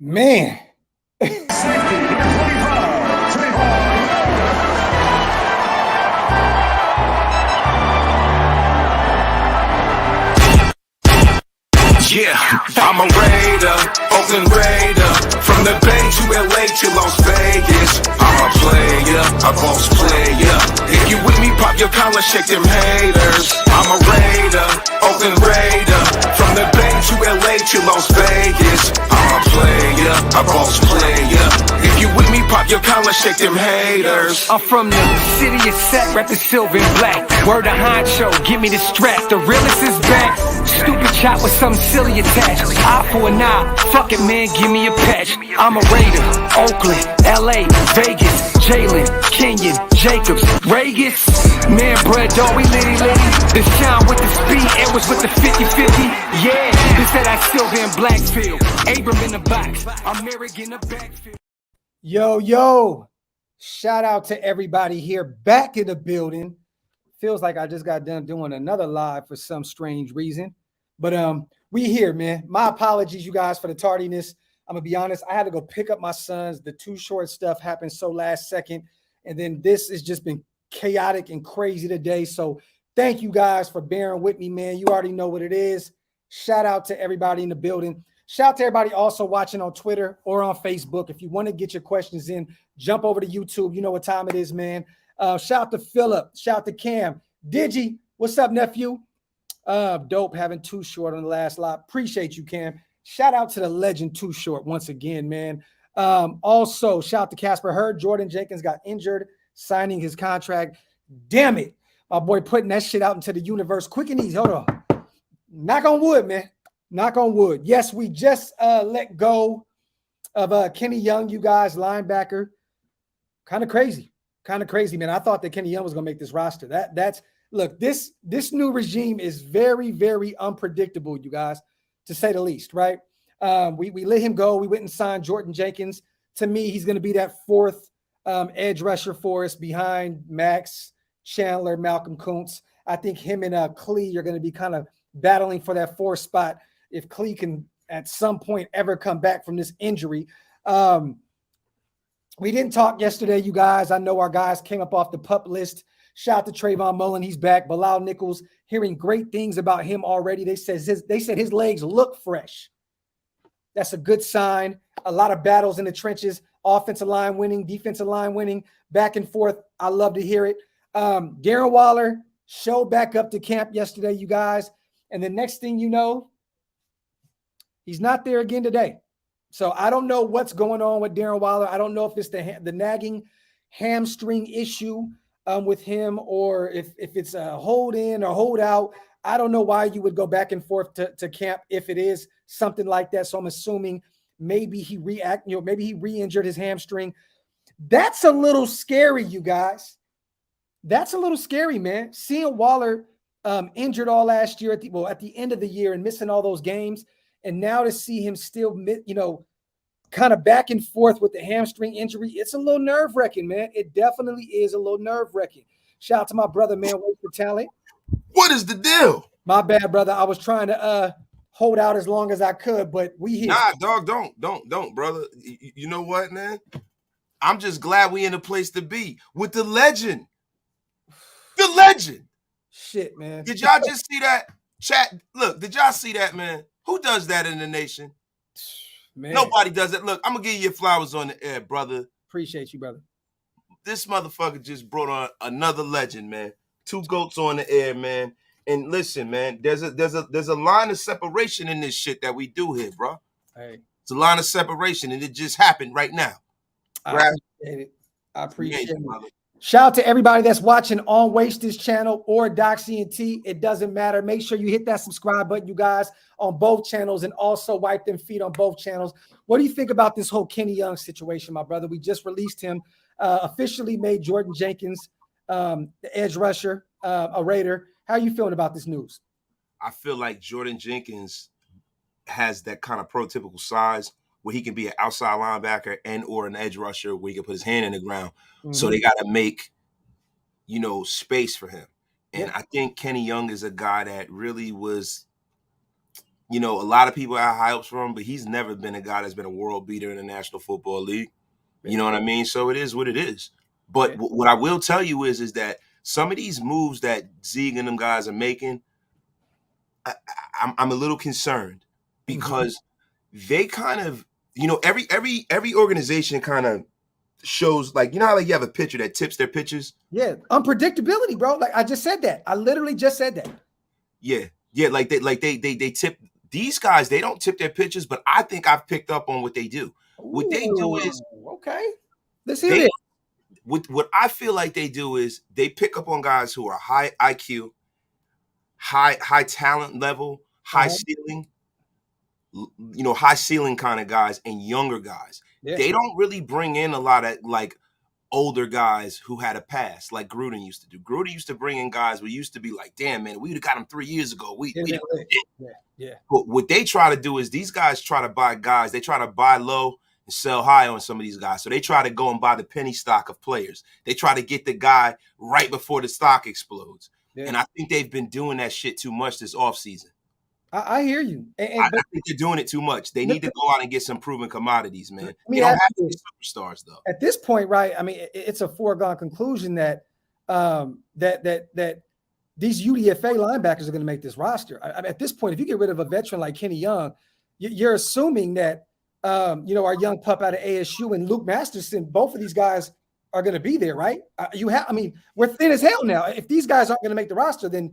Man. Yeah, I'm a Raider, Oakland Raider. From the Bay to LA to Las Vegas. I'm a player, a boss player. If you with me, pop your collar, shake them haters. I'm a Raider, Oakland Raider. From the Bay to LA to Las Vegas. I'm a player, a boss player. If you with me, pop your collar, shake them haters. I'm from the city of set, rapping silver and black. Word of honcho, give me the strap. The realest is back. Stupid chop with some silly attached. Eye for an eye, fuck it man, give me a patch. I'm a Raider, Oakland, LA, Vegas, Jalen, Kenyon, Jacobs, Vegas. Man, bruh, dog, we litty. The shine with the speed, it was with the 50-50. Yeah, this that I silver in Blackfield. Abram in the box, I'm Merrick in the backfield. Yo, shout out to everybody here back in the building. Feels like I just got done doing another live for some strange reason. But we here, man. My apologies, you guys, for the tardiness. I'm going to be honest. I had to go pick up my sons. The Too Short stuff happened so last second. And then this has just been chaotic and crazy today. So thank you guys for bearing with me, man. You already know what it is. Shout out to everybody in the building. Shout out to everybody also watching on Twitter or on Facebook. If you want to get your questions in, jump over to YouTube. You know what time it is, man. Shout out to Philip. Shout out to Cam. Digi, what's up, nephew? Dope having Too Short on the last live. Appreciate you, Cam. Shout out to the legend Too Short once again, man. Also, shout out to Casper. Heard Jordan Jenkins got injured, signing his contract. Damn it. My boy putting that shit out into the universe. Quick and easy. Hold on. Knock on wood, man. Knock on wood. Yes, we just let go of Kenny Young, you guys, linebacker. Kind of crazy, man. I thought that Kenny Young was going to make this roster. That's look, this new regime is very, very unpredictable, you guys, to say the least, right? We let him go. We went and signed Jordan Jenkins. To me, he's going to be that fourth edge rusher for us behind Max, Chandler, Malcolm Kuntz. I think him and Klee are going to be kind of battling for that fourth spot if Klee can at some point ever come back from this injury. We didn't talk yesterday, you guys. I know our guys came up off the PUP list. Shout out to Trayvon Mullen. He's back. Bilal Nichols, hearing great things about him already. They said his legs look fresh. That's a good sign. A lot of battles in the trenches. Offensive line winning, defensive line winning, back and forth. I love to hear it. Darren Waller showed back up to camp yesterday, you guys. And the next thing you know, he's not there again today. So I don't know what's going on with Darren Waller. I don't know if it's the nagging hamstring issue with him or if it's a hold in or hold out. I don't know why you would go back and forth to camp if it is something like that. So I'm assuming maybe he re-injured his hamstring. That's a little scary, you guys. That's a little scary, man. Seeing Waller injured all last year at the end of the year and missing all those games. And now to see him still, kind of back and forth with the hamstring injury, it's a little nerve-wracking, man. It definitely is a little nerve-wracking. Shout out to my brother, man. Wait for talent. What is the deal? My bad, brother. I was trying to hold out as long as I could, but we here. Nah, dog, don't, brother. You know what, man? I'm just glad we in a place to be with the legend. The legend. Shit, man. Did y'all just see that? Chat, look, did y'all see that, man? Who does that in the nation? Man. Nobody does it. Look, I'm going to give you your flowers on the air, brother. Appreciate you, brother. This motherfucker just brought on another legend, man. Two goats on the air, man. And listen, man, there's a line of separation in this shit that we do here, bro. Hey. It's a line of separation, and it just happened right now. I appreciate it. Brother. Shout out to everybody that's watching on Waste's channel or DOX ENT. It doesn't matter. Make sure you hit that subscribe button, you guys, on both channels, and also wipe them feet on both channels. What do you think about this whole Kenny Young situation, my brother? We just released him, officially made Jordan Jenkins the edge rusher, a Raider. How are you feeling about this news? I feel like Jordan Jenkins has that kind of prototypical size where he can be an outside linebacker and or an edge rusher where he can put his hand in the ground. Mm-hmm. So they got to make, space for him. And I think Kenny Young is a guy that really was You know, a lot of people have high hopes for him, but he's never been a guy that's been a world beater in the National Football League. You know what I mean? So it is what it is. But what I will tell you is that some of these moves that Zeke and them guys are making, I'm a little concerned because they kind of, you know, every organization kind of shows, like, you know how like you have a pitcher that tips their pitches? Yeah, unpredictability, bro. Like I just said that. I literally just said that. Yeah, like they tip these guys. They don't tip their pitches, but I think I've picked up on what they do. What they do is okay. Let's hear it. What I feel like they do is they pick up on guys who are high IQ, high talent level, high ceiling, you know, high ceiling kind of guys and younger guys. Yeah. They don't really bring in a lot of like older guys who had a past like Gruden used to do. Gruden used to bring in guys who used to be like, damn, man, we'd have got him 3 years ago. Yeah. But what they try to do is these guys try to buy guys. They try to buy low and sell high on some of these guys. So they try to go and buy the penny stock of players. They try to get the guy right before the stock explodes. Yeah. And I think they've been doing that shit too much this offseason. I hear you. I think they're doing it too much. They need to go out and get some proven commodities, man. They don't have to be superstars, though. At this point, right? I mean, it's a foregone conclusion that that these UDFA linebackers are going to make this roster. At this point, if you get rid of a veteran like Kenny Young, you're assuming that you know, our young pup out of ASU and Luke Masterson, both of these guys are going to be there, right? I mean, we're thin as hell now. If these guys aren't going to make the roster, then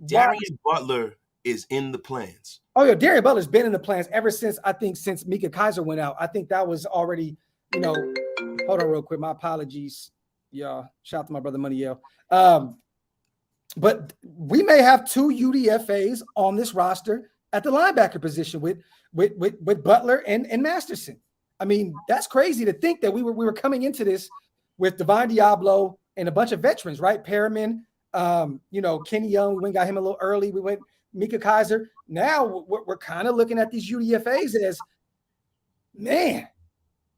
Darian Butler is in the plans. Oh yeah, Darian Butler's been in the plans ever since Mika Kaiser went out. I think that was already, you know. Hold on, real quick. My apologies, y'all. Shout out to my brother Money Yell. But we may have 2 UDFAs on this roster at the linebacker position with Butler and Masterson. I mean, that's crazy to think that we were coming into this with Divine Diablo and a bunch of veterans, right? Perriman, you know, Kenny Young. We got him a little early. We went Mika Kaiser. Now we're kind of looking at these UDFAs as, man,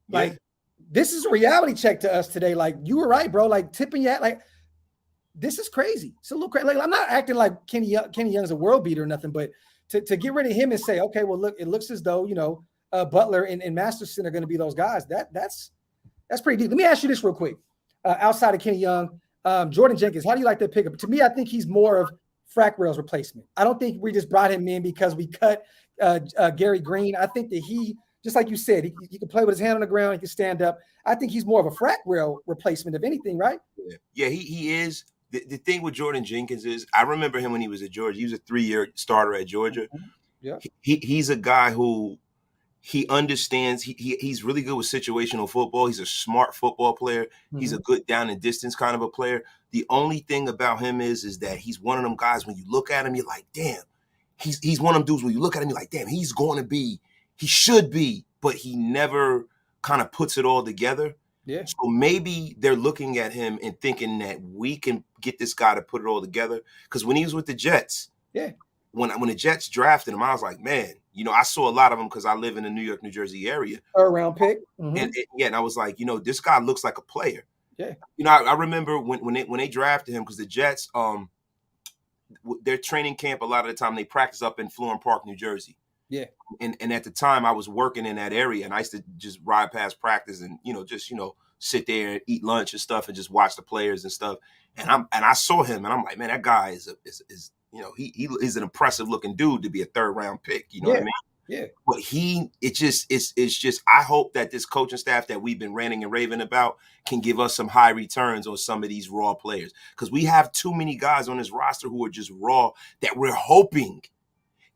like this is a reality check to us today. Like you were right, bro. Like tipping you at like this is crazy. It's a little crazy. Like I'm not acting like Kenny Young's a world beater or nothing, but to get rid of him and say, okay, well, look, it looks as though, you know, Butler and Masterson are going to be those guys. That's pretty deep. Let me ask you this real quick. Outside of Kenny Young, Jordan Jenkins, how do you like that pickup? To me, I think he's more of Frack Rail's replacement. I don't think we just brought him in because we cut Gary Green. I think that he, just like you said, he can play with his hand on the ground. He can stand up. I think he's more of a Frack Rail replacement, if anything, right? Yeah, he is. The thing with Jordan Jenkins is I remember him when he was at Georgia. He was a 3-year starter at Georgia. Yeah, he's a guy who he understands. He's really good with situational football. He's a smart football player. He's a good down and distance kind of a player. The only thing about him is that he's one of them guys when you look at him, you're like, damn. He's one of them dudes when you look at him, you're like, damn, he should be, but he never kind of puts it all together. Yeah. So maybe they're looking at him and thinking that we can get this guy to put it all together. Because when he was with the Jets, when the Jets drafted him, I was like, man, you know, I saw a lot of them because I live in the New York, New Jersey area. Third round pick. And I was like, you know, this guy looks like a player. Yeah. You know, I remember when they drafted him because the Jets, their training camp, a lot of the time they practice up in Florham Park, New Jersey. Yeah. And at the time I was working in that area and I used to just ride past practice and, you know, just, you know, sit there and eat lunch and stuff and just watch the players and stuff. And I saw him and I'm like, man, that guy is you know, he's an impressive looking dude to be a 3rd round pick. You know what I mean? Yeah. But it's just, I hope that this coaching staff that we've been ranting and raving about can give us some high returns on some of these raw players. Because we have too many guys on this roster who are just raw that we're hoping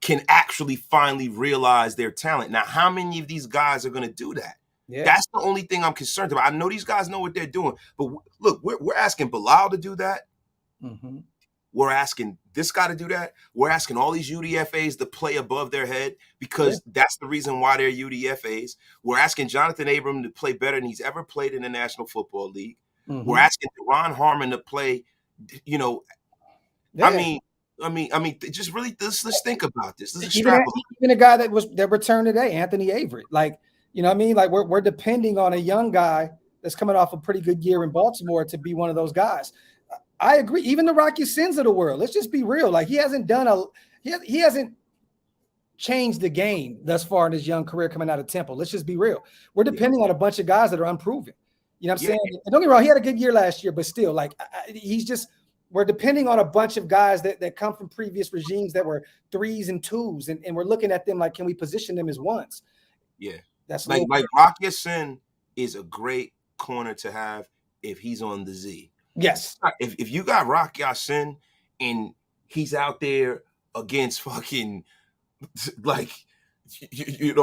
can actually finally realize their talent. Now, how many of these guys are going to do that? Yeah. That's the only thing I'm concerned about. I know these guys know what they're doing, but look, we're asking Bilal to do that. We're asking this guy to do that. We're asking all these UDFAs to play above their head because that's the reason why they're UDFAs. We're asking Jonathan Abram to play better than he's ever played in the National Football League. We're asking Deron Harmon to play, you know, I mean, just really, let's think about this. Even a guy that returned today, Anthony Averett. Like, you know what I mean? Like we're depending on a young guy that's coming off a pretty good year in Baltimore to be one of those guys. I agree. Even the Rocky Sins of the world. Let's just be real. Like he hasn't changed the game thus far in his young career coming out of Temple. Let's just be real. We're depending on a bunch of guys that are unproven. You know what I'm saying? And don't get me wrong, he had a good year last year, but still, like, we're depending on a bunch of guys that come from previous regimes that were 3s and 2s, and we're looking at them like, can we position them as 1s? Yeah. That's like Rock Ya-Sin is a great corner to have if he's on the Z. Yes. If you got Rock Ya-Sin and he's out there against fucking, like, who you put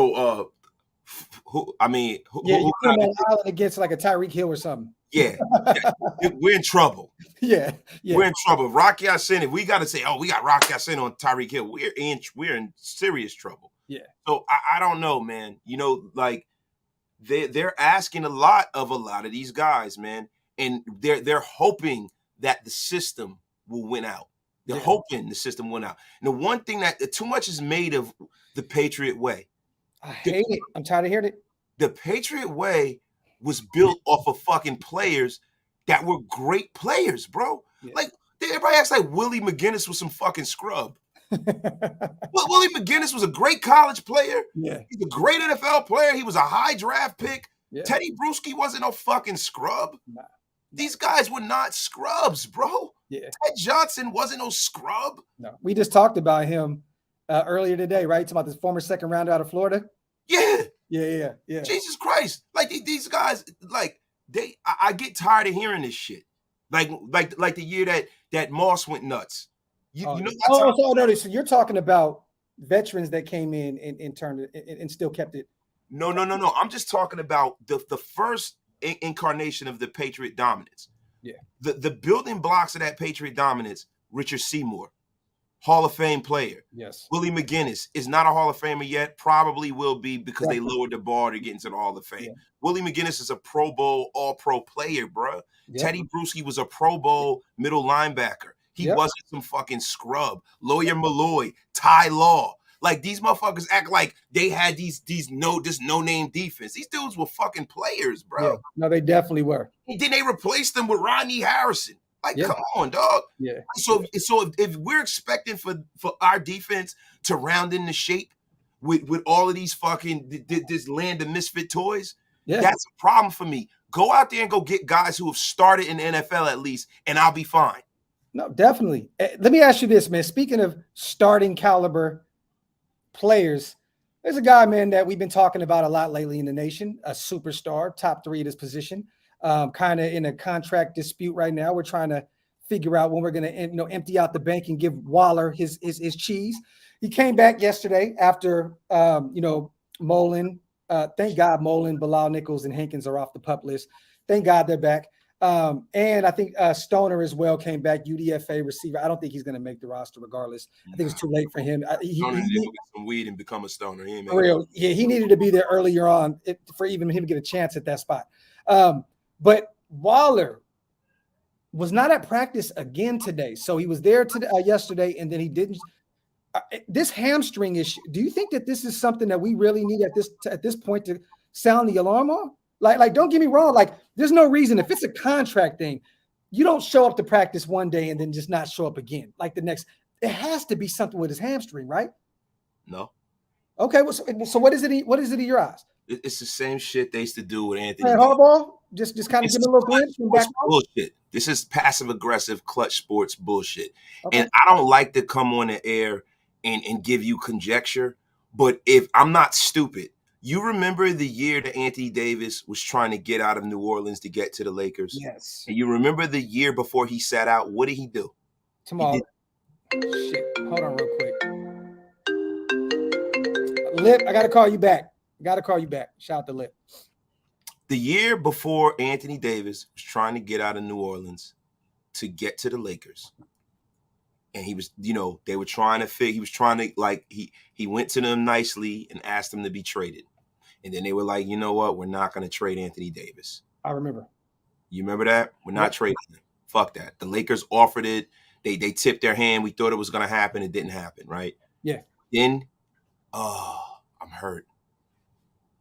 him on island against like a Tyreek Hill or something. Yeah, we're in trouble. Yeah, we're in trouble. Rock Ya-Sin, if we got to say, oh, we got Rock Ya-Sin on Tyreek Hill, we're in serious trouble. Yeah. So I don't know, man. You know, like they're asking a lot of these guys, man, and they're hoping that the system will win out. They're hoping the system win out. And the one thing that too much is made of the Patriot way. I hate it. I'm tired of hearing it. The Patriot way was built off of fucking players that were great players, bro. Yeah. Like, everybody acts like Willie McGinnis was some fucking scrub. Well, Willie McGinnis was a great college player. Yeah. He's a great NFL player. He was a high draft pick. Yeah. Teddy Bruschi wasn't no fucking scrub. Nah. These guys were not scrubs, bro. Yeah. Ted Johnson wasn't no scrub. No. We just talked about him earlier today, right? Talking about this former second rounder out of Florida. Yeah. Yeah. Jesus Christ. Like, these guys, like, I get tired of hearing this shit. Like the year that Moss went nuts. You know no. So you're talking about veterans that came in and turned it and still kept it. No. I'm just talking about the first incarnation of the Patriot dominance. Yeah. The building blocks of that Patriot dominance, Richard Seymour, Hall of Fame player. Yes. Willie McGinnis is not a Hall of Famer yet, probably will be because they lowered the bar to get into the Hall of Fame. Yeah. Willie McGinnis is a Pro Bowl, all-pro player, bro. Yep. Teddy Bruschi was a Pro Bowl middle linebacker. He wasn't some fucking scrub. Lawyer Malloy, Ty Law. Like, these motherfuckers act like they had this no-name defense. These dudes were fucking players, bro. Yeah. No, they definitely were. And then they replaced them with Rodney Harrison. Like, come on, dog. Yeah. So if we're expecting for our defense to round into shape with all of these fucking this land of misfit toys, that's a problem for me. Go out there and go get guys who have started in the NFL at least, and I'll be fine. No, definitely. Let me ask you this, man. Speaking of starting caliber players, there's a guy, man, that we've been talking about a lot lately in the nation, a superstar, top 3 at his position, kind of in a contract dispute right now. We're trying to figure out when we're going to empty out the bank and give Waller his cheese. He came back yesterday after, Mullen. Thank God Mullen, Bilal Nichols, and Hankins are off the PUP list. Thank God they're back. And I think Stoner as well came back, UDFA receiver. I don't think he's going to make the roster regardless. I think it's too late for him. He needed to get some weed and become a stoner. He needed to be there earlier on for even him to get a chance at that spot. But Waller was not at practice again today. So he was there yesterday, and then he didn't. This hamstring issue, do you think that this is something that we really need at this point to sound the alarm on? Like, don't get me wrong. Like, there's no reason if it's a contract thing, you don't show up to practice one day and then just not show up again. Like the next, it has to be something with his hamstring, right? No. Okay. Well, so what is it? What is it in your eyes? It's the same shit they used to do with Anthony. Harbaugh, just kind of give me a little glimpse from back home. Bullshit. This is passive aggressive clutch sports bullshit. Okay. And I don't like to come on the air and give you conjecture, but if I'm not stupid. You remember the year that Anthony Davis was trying to get out of New Orleans to get to the Lakers? Yes. And you remember the year before he sat out? What did he do? Tomorrow. Shit. Hold on real quick. Lip, I got to call you back. Shout out to Lip. The year before Anthony Davis was trying to get out of New Orleans to get to the Lakers. And he was, they were trying to he went to them nicely and asked them to be traded. And then they were like, you know what? We're not going to trade Anthony Davis. I remember. You remember that? We're not trading him. Fuck that. The Lakers offered it. They tipped their hand. We thought it was going to happen. It didn't happen, right? Yeah. Then, I'm hurt.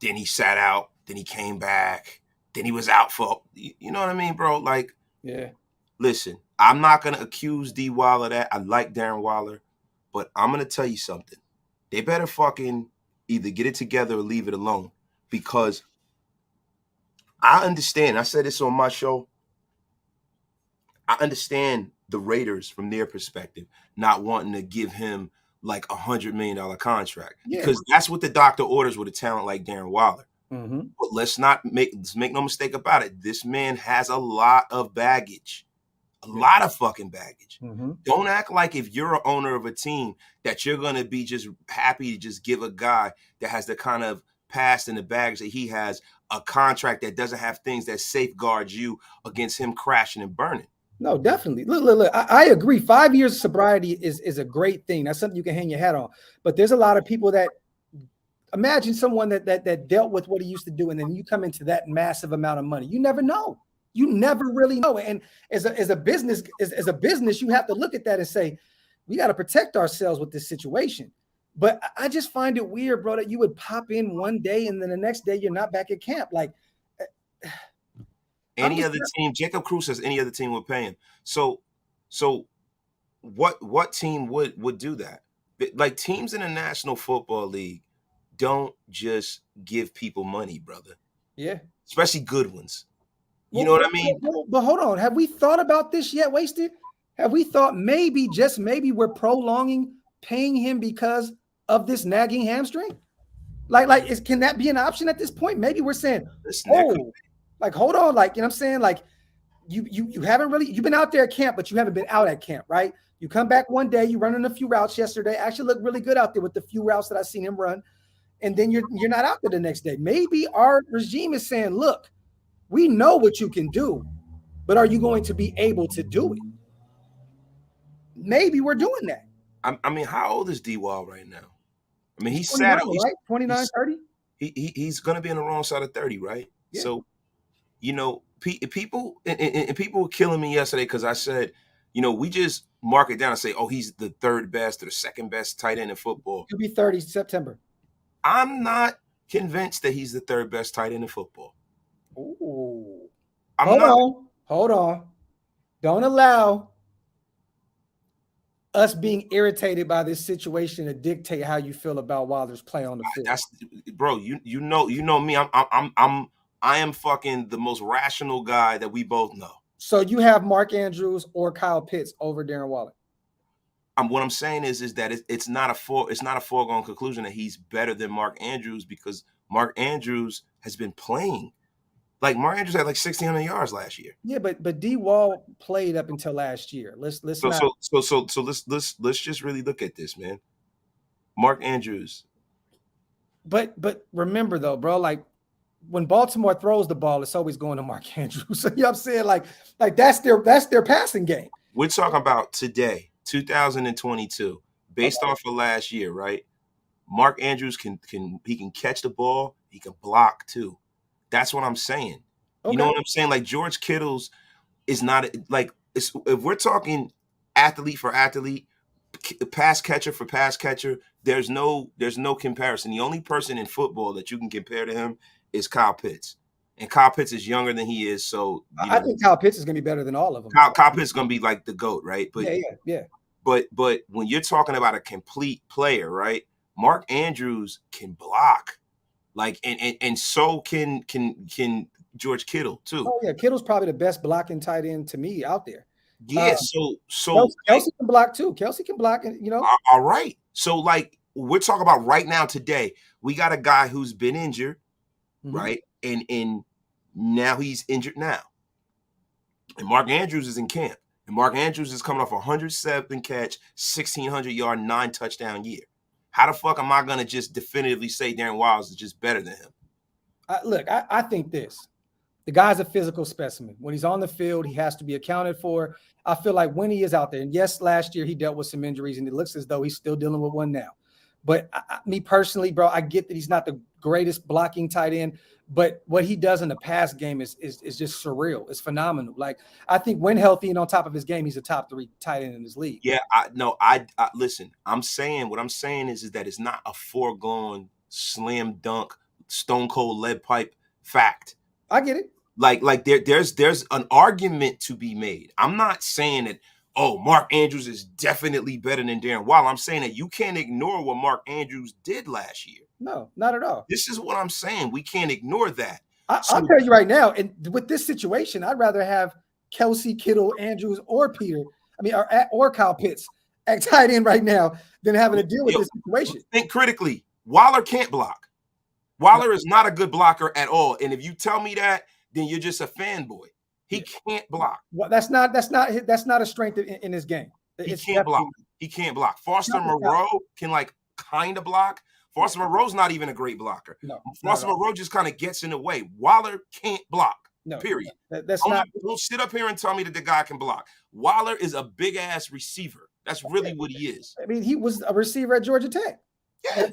Then he sat out. Then he came back. Then he was out for, you know what I mean, bro? Like, yeah. Listen, I'm not going to accuse D. Waller of that. I like Darren Waller. But I'm going to tell you something. they better fucking either get it together or leave it alone. Because I understand, I said this on my show, I understand the Raiders from their perspective not wanting to give him like $100 million contract because that's what the doctor orders with a talent like Darren Waller. But let's make no mistake about it. This man has a lot of baggage, a lot of fucking baggage. Don't act like if you're an owner of a team that you're going to be just happy to just give a guy that has the kind of past and the baggage that he has a contract that doesn't have things that safeguard you against him crashing and burning. No, definitely. Look. I agree. 5 years of sobriety is a great thing. That's something you can hang your hat on. But there's a lot of people that imagine someone that dealt with what he used to do, and then you come into that massive amount of money. You never know. You never really know. And as a business, you have to look at that and say, we got to protect ourselves with this situation. But I just find it weird, bro, that you would pop in one day and then the next day you're not back at camp. Like any other team, Jacob Cruz says any other team would pay him. So what team would do that? Like teams in the National Football League don't just give people money, brother. Yeah. Especially good ones. You know what I mean? But hold on. Have we thought about this yet, Wasted? Have we thought maybe, just maybe, we're prolonging paying him because of this nagging hamstring? Can that be an option at this point? Maybe we're saying, hold on, like, you know what I'm saying? Like, you haven't really, you've been out there at camp, but you haven't been out at camp, right? You come back one day, you running a few routes yesterday, actually look really good out there with the few routes that I've seen him run, and then you're not out there the next day. Maybe our regime is saying, look, we know what you can do, but are you going to be able to do it? Maybe we're doing that. I mean, how old is D-Wall right now? I mean, he's 29, right? 29, 30? He's going to be on the wrong side of 30, right? Yeah. So, you know, people were killing me yesterday because I said, you know, we just mark it down and say, oh, he's the third best or the second best tight end in football. He'll be 30 September. I'm not convinced that he's the third best tight end in football. Ooh. Hold on. Don't allow us being irritated by this situation to dictate how you feel about Wilder's play on the field. Bro, you know me. I am fucking the most rational guy that we both know. So you have Mark Andrews or Kyle Pitts over Darren Waller? What I'm saying is that it's not a foregone conclusion that he's better than Mark Andrews because Mark Andrews has been playing. Like Mark Andrews had like 1,600 yards last year. Yeah, but D Wall played up until last year. Let's just really look at this, man. Mark Andrews. But remember though, bro, like when Baltimore throws the ball, it's always going to Mark Andrews. So, you know what I'm saying? Like that's their passing game. We're talking about today, 2022, based off of last year, right? Mark Andrews can catch the ball, he can block too. That's what I'm saying. Okay. You know what I'm saying? Like George Kittle's is not like if we're talking athlete for athlete, pass catcher for pass catcher, there's no comparison. The only person in football that you can compare to him is Kyle Pitts. And Kyle Pitts is younger than he is, so I think Kyle Pitts is going to be better than all of them. Kyle Pitts is going to be like the GOAT, right? But yeah. But when you're talking about a complete player, right? Mark Andrews can block. Like and so can George Kittle too. Oh yeah, Kittle's probably the best blocking tight end to me out there. Yeah, so Kelsey can block too. Kelsey can block, you know. All right. So like we're talking about right now today, we got a guy who's been injured, right? And now he's injured now. And Mark Andrews is in camp. And Mark Andrews is coming off a 107 catch, 1,600 yard, 9 touchdown year. How the fuck am I going to just definitively say Darren Wiles is just better than him? I think this. The guy's a physical specimen. When he's on the field, he has to be accounted for. I feel like when he is out there, and yes, last year he dealt with some injuries, and it looks as though he's still dealing with one now. But me personally, bro, I get that he's not the greatest blocking tight end, but what he does in the pass game is just surreal. It's phenomenal. Like, I think when healthy and on top of his game, he's a top 3 tight end in this league. Yeah, I listen, what I'm saying is that it's not a foregone slam dunk, stone cold lead pipe fact. I get it. Like there's an argument to be made. I'm not saying that, oh, Mark Andrews is definitely better than Darren Waller. I'm saying that you can't ignore what Mark Andrews did last year. No, not at all. This is what I'm saying. We can't ignore that. I'll tell you right now, and with this situation, I'd rather have Kelsey, Kittle, Andrews, or Peter, or Kyle Pitts at tight end right now than having to deal with this situation. Think critically. Waller can't block. Waller is not a good blocker at all. And if you tell me that, then you're just a fanboy. He can't block. Well, that's not a strength in his game. He can't block. He can't block. Foster Moreau can kind of block. Foster Moreau's not even a great blocker. No, Foster Moreau just kind of gets in the way. Waller can't block. No, period. Don't sit up here and tell me that the guy can block. Waller is a big ass receiver. That's really what he is. I mean, he was a receiver at Georgia Tech. Yeah.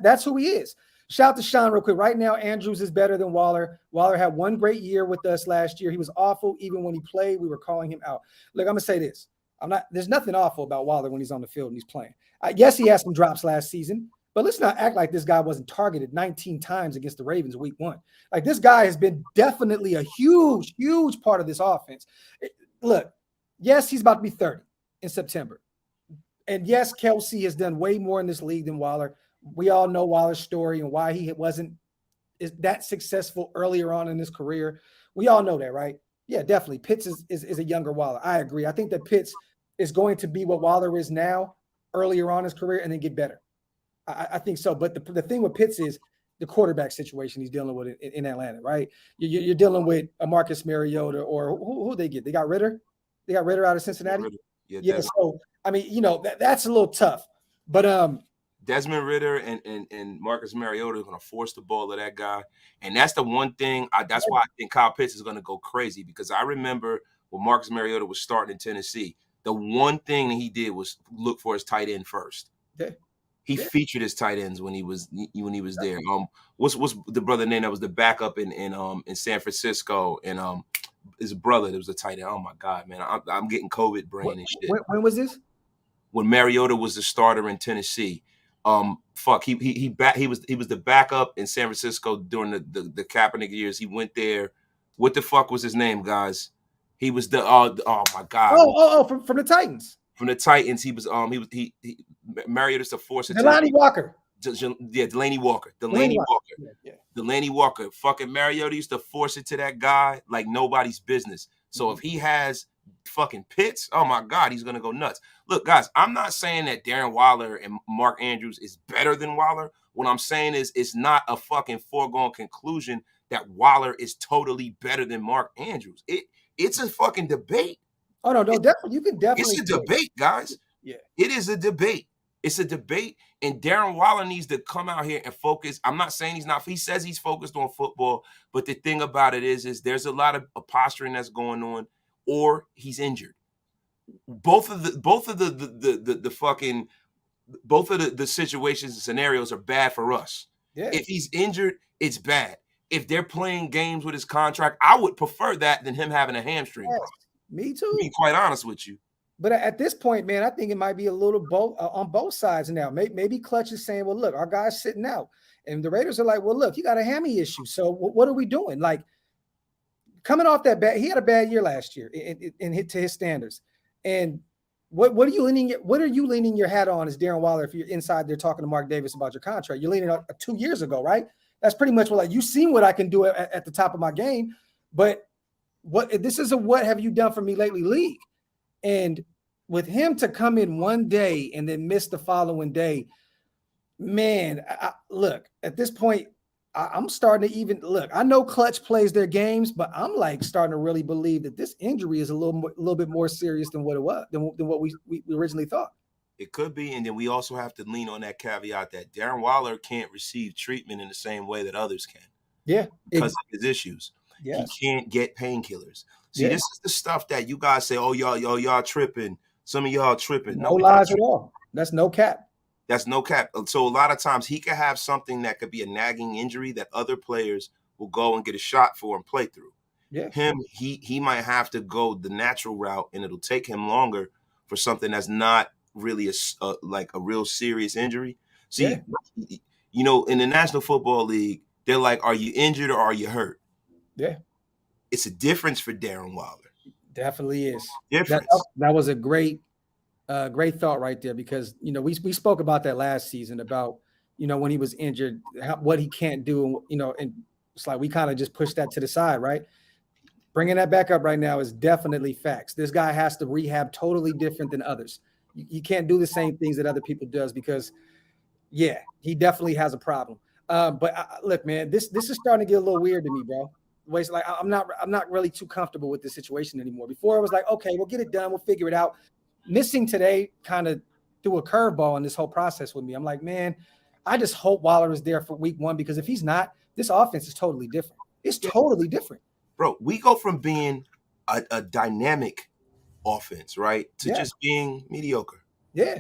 That's who he is. Shout out to Sean real quick. Right now, Andrews is better than Waller. Waller had one great year with us last year. He was awful. Even when he played, we were calling him out. Look, I'm going to say this. There's nothing awful about Waller when he's on the field and he's playing. Yes, he had some drops last season, but let's not act like this guy wasn't targeted 19 times against the Ravens week 1. Like, this guy has been definitely a huge, huge part of this offense. Look, yes, he's about to be 30 in September. And yes, Kelsey has done way more in this league than Waller. We all know Waller's story and why he wasn't that successful earlier on in his career. We all know that, right? Yeah, definitely. Pitts is a younger Waller. I agree. I think that Pitts is going to be what Waller is now earlier on in his career and then get better. I think so. But the thing with Pitts is the quarterback situation he's dealing with in Atlanta, right? You're dealing with a Marcus Mariota or who they get? They got Ritter? They got Ritter out of Cincinnati? Yeah. So, I mean, that's a little tough. But Desmond Ritter and Marcus Mariota are going to force the ball to that guy. And that's the one thing. That's why I think Kyle Pitts is going to go crazy, because I remember when Marcus Mariota was starting in Tennessee, the one thing that he did was look for his tight end first. He featured his tight ends when he was there. What's the brother name that was the backup in San Francisco, and his brother that was a tight end. Oh my God, man, I'm getting COVID brain and shit. When was this? When Mariota was the starter in Tennessee. He was the backup in San Francisco during the Kaepernick years. He went there. What the fuck was his name, guys? He was the oh my God. From the Titans. From the Titans, he Mariota's to force it. Delaney Walker. Yeah, Delaney Walker. Delaney Walker. Fucking Mariota used to force it to that guy like nobody's business. So if he has fucking Pitts, oh my God, he's gonna go nuts. Look, guys, I'm not saying that Darren Waller and Mark Andrews is better than Waller. What I'm saying is it's not a fucking foregone conclusion that Waller is totally better than Mark Andrews. It's a fucking debate. Oh no, definitely. You can definitely. It's a debate, guys. Yeah, it is a debate. It's a debate, and Darren Waller needs to come out here and focus. I'm not saying he's not. He says he's focused on football, but the thing about it is there's a lot of posturing that's going on, or he's injured. Both of the situations and scenarios are bad for us. Yeah. If he's injured, it's bad. If they're playing games with his contract, I would prefer that than him having a hamstring problem. Me too. To be quite honest with you. But at this point, man, I think it might be a little both on both sides now. Maybe Clutch is saying, well, look, our guy's sitting out. And the Raiders are like, well, look, you got a hammy issue. So what are we doing? Like, coming off that bad, he had a bad year last year and hit to his standards. And what are you leaning your hat on as Darren Waller if you're inside there talking to Mark Davis about your contract? You're leaning on 2 years ago, right? That's pretty much what you've seen what I can do at the top of my game. But this is a what have you done for me lately league. And with him to come in one day and then miss the following day, man, look, at this point, I'm starting to even look. I know Clutch plays their games, but I'm like starting to really believe that this injury is a little bit more serious than what it was, than what we originally thought. It could be, and then we also have to lean on that caveat that Darren Waller can't receive treatment in the same way that others can. Yeah, because of his issues. Yes. He can't get painkillers. See, this is the stuff that you guys say, oh, y'all tripping. Some of y'all tripping. No lies at all. That's no cap. That's no cap. So a lot of times he could have something that could be a nagging injury that other players will go and get a shot for and play through. Yeah. He might have to go the natural route, and it'll take him longer for something that's not really like a real serious injury. See, you know, in the National Football League, they're like, are you injured or are you hurt? Yeah. It's a difference for Darren Waller. Definitely is. Difference. That was a great thought right there, because we spoke about that last season about when he was injured, what he can't do, and it's like we kind of just pushed that to the side, right? Bringing that back up right now is definitely facts. This guy has to rehab totally different than others. You can't do the same things that other people does, because yeah, he definitely has a problem. But look, man, this is starting to get a little weird to me, bro. Ways like I'm not really too comfortable with this situation anymore. Before I was like, okay, we'll get it done, we'll figure it out. Missing today kind of threw a curveball in this whole process with me. I'm like, man, I just hope Waller is there for week 1, because if he's not, this offense is totally different. It's totally different. Bro, we go from being a dynamic offense, right, to just being mediocre. Yeah.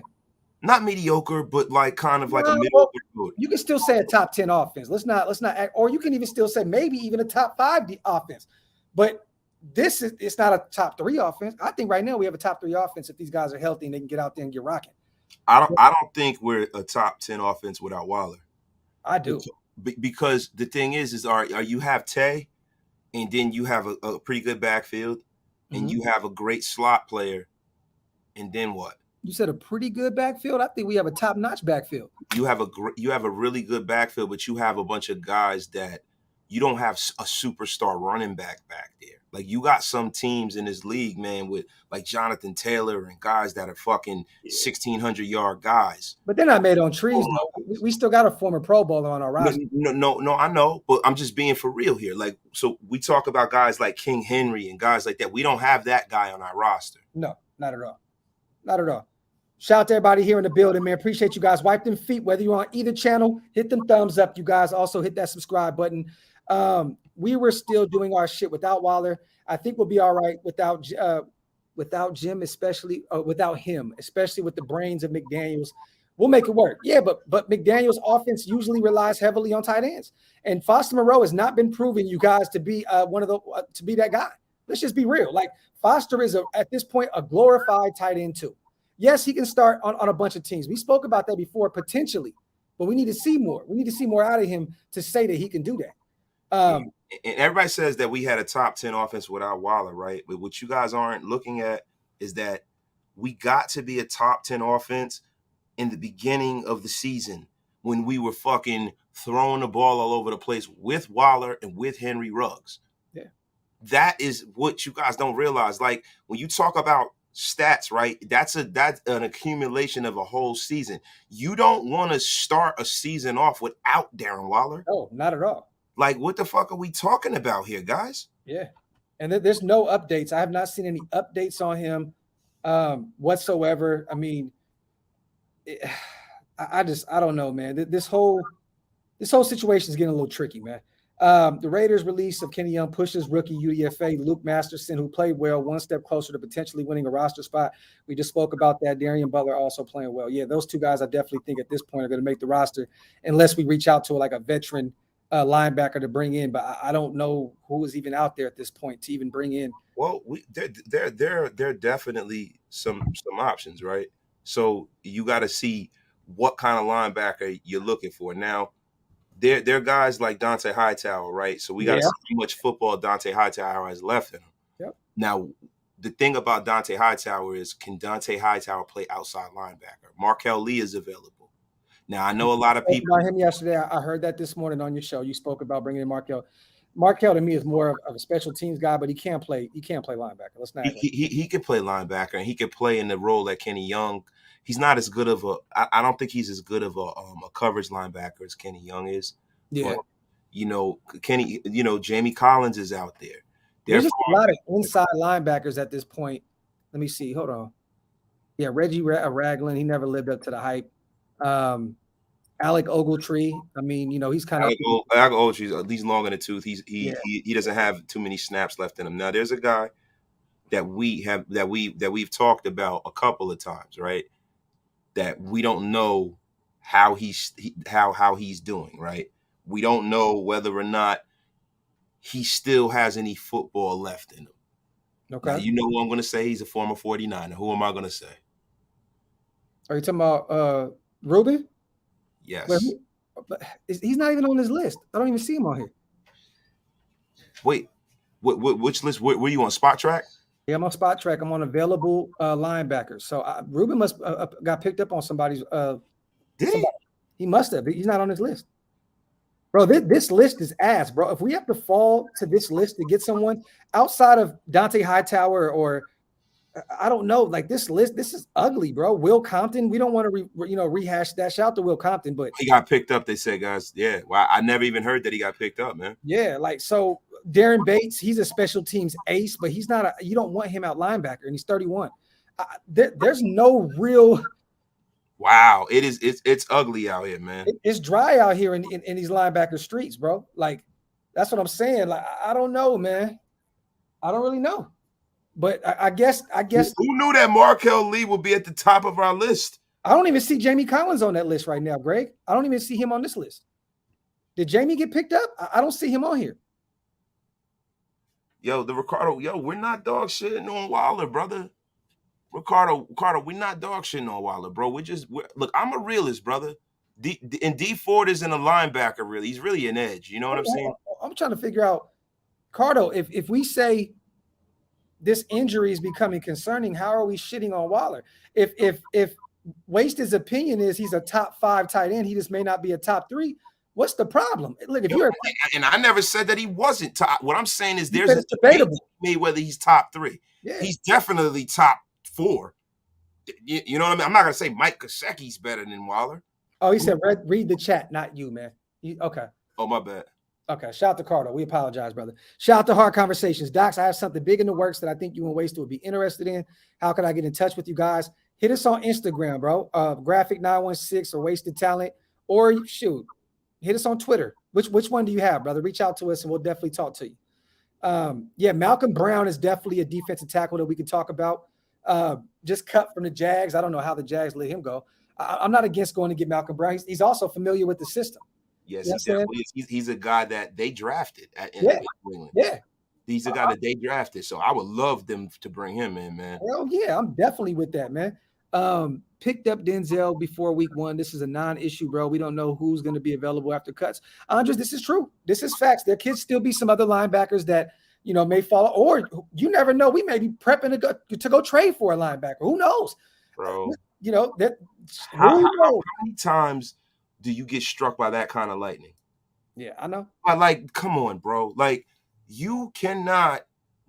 Not mediocre, but like kind of like a middle. You can still say a top 10 offense. Let's not act, or you can even still say maybe even a top 5 offense. But it's not a top 3 offense. I think right now we have a top 3 offense if these guys are healthy and they can get out there and get rocking. I don't think we're a top 10 offense without Waller. I do. Because the thing is are you have Tay, and then you have a pretty good backfield, and you have a great slot player, and then what? You said a pretty good backfield? I think we have a top-notch backfield. You have a really good backfield, but you have a bunch of guys that you don't have a superstar running back there. Like, you got some teams in this league, man, with like Jonathan Taylor and guys that are fucking 1,600-yard guys. But they're not made on trees, though. We still got a former Pro Bowler on our roster. No, I know, but I'm just being for real here. Like, so we talk about guys like King Henry and guys like that. We don't have that guy on our roster. No, not at all. Not at all. Shout out to everybody here in the building, man. Appreciate you guys. Wipe them feet, whether you're on either channel. Hit them thumbs up, you guys. Also hit that subscribe button. We were still doing our shit without Waller. I think we'll be all right without Jim, especially without him, especially with the brains of McDaniels. We'll make it work. Yeah, but McDaniels' offense usually relies heavily on tight ends, and Foster Moreau has not been proving you guys to be to be that guy. Let's just be real. Like, Foster is at this point a glorified tight end too. Yes, he can start on a bunch of teams. We spoke about that before, potentially, but we need to see more. We need to see more out of him to say that he can do that. And everybody says that we had a top 10 offense without Waller, right? But what you guys aren't looking at is that we got to be a top 10 offense in the beginning of the season when we were fucking throwing the ball all over the place with Waller and with Henry Ruggs. Yeah. That is what you guys don't realize. Like, when you talk about stats, right? That's an accumulation of a whole season. You don't want to start a season off without Darren Waller. No, not at all. Like, what the fuck are we talking about here, guys? Yeah. And there's no updates. I have not seen any updates on him whatsoever. I mean, I don't know, man. This whole situation is getting a little tricky, man. The Raiders' release of Kenny Young pushes rookie UDFA Luke Masterson, who played well, one step closer to potentially winning a roster spot. We just spoke about that. Darian Butler also playing well. Yeah, those two guys I definitely think at this point are going to make the roster, unless we reach out to like a veteran linebacker to bring in. But I don't know who is even out there at this point to even bring in. Well, there are definitely some options, right? So you got to see what kind of linebacker you're looking for. Now, there are guys like Dante Hightower, right? So we got to see how much football Dante Hightower has left in him. Yep. Now, the thing about Dante Hightower is, can Dante Hightower play outside linebacker? Markel Lee is available. Now, I know a lot of people about him yesterday. I heard that this morning on your show. You spoke about bringing in Markel. Markel to me is more of a special teams guy, but he can't play linebacker. Let's not. He can play linebacker, and he can play in the role that Kenny Young. He's not as good of I don't think he's as good of a coverage linebacker as Kenny Young is. Yeah. But, Kenny, Jamie Collins is out there. There's just a lot of inside linebackers at this point. Let me see. Hold on. Yeah, Reggie Ragland, he never lived up to the hype. Alec Ogletree, I mean, he's kind of Alec Ogletree's at least long in the tooth. He doesn't have too many snaps left in him. Now, there's a guy that we've talked about a couple of times, right? That we don't know how he's doing, right? We don't know whether or not he still has any football left in him. Okay. Now, you know who I'm going to say? He's a former 49er. Who am I going to say? Are you talking about Ruben? Yes. He's not even on this list. I don't even see him on here. Wait, which list? Were you on Spot Track? Yeah, I'm on Spot Track. I'm on available linebackers. So Ruben must got picked up on somebody's. Did he? He must have. He's not on this list. Bro, this list is ass, bro. If we have to fall to this list to get someone outside of Dante Hightower or I don't know, like this list, this is ugly, bro. Will Compton, we don't want to rehash that. Shout out to Will Compton, but he got picked up. They said, guys, yeah. Well, I never even heard that he got picked up, man. Yeah, like so. Darren Bates, he's a special teams ace, but he's not. You don't want him out linebacker, and he's 31. There's no real. Wow, it's ugly out here, man. It's dry out here in these linebacker streets, bro. Like, that's what I'm saying. Like, I don't know, man. I don't really know. But I guess who knew that Markel Lee would be at the top of our list? I don't even see Jamie Collins on that list right now, Greg. I don't even see him on this list. Did Jamie get picked up? I don't see him on here. Yo, we're not dog shitting on Waller, brother. Ricardo, we're not dog shitting on Waller, bro. Look, I'm a realist, brother. D Ford isn't a linebacker, really. He's really an edge. You know what I'm saying? I'm trying to figure out, Cardo, if we say this injury is becoming concerning, how are we shitting on Waller? If Wasted's opinion is he's a top 5 tight end, he just may not be a top 3. What's the problem? Look, if you're and I never said that he wasn't top. What I'm saying is there's a debatable debate whether he's top 3. Yeah. He's definitely top 4. You know what I mean? I'm not gonna say Mike Gesicki's better than Waller. Oh, he said read the chat, not you, man. Okay. Oh, my bad. Okay, shout out to Cardo. We apologize, brother. Shout out to Hard Conversations. Docs, I have something big in the works that I think you and Wasted would be interested in. How can I get in touch with you guys? Hit us on Instagram, bro. Graphk 916 or Wasted Talent, or shoot, hit us on Twitter. Which one do you have, brother? Reach out to us and we'll definitely talk to you. Yeah, Malcolm Brown is definitely a defensive tackle that we can talk about. Just cut from the Jags. I don't know how the Jags let him go. I'm not against going to get Malcolm Brown. He's also familiar with the system. Yes, he's a guy that they drafted in England. Yeah. He's a guy that they drafted. So I would love them to bring him in, man. Hell yeah, I'm definitely with that, man. Picked up Denzel before week 1. This is a non-issue, bro. We don't know who's going to be available after cuts. Andres, this is true. This is facts. There could still be some other linebackers that, may fall, or you never know. We may be prepping to go trade for a linebacker. Who knows? Bro. How many times do you get struck by that kind of lightning? Yeah, I know. Like, come on, bro. Like, you cannot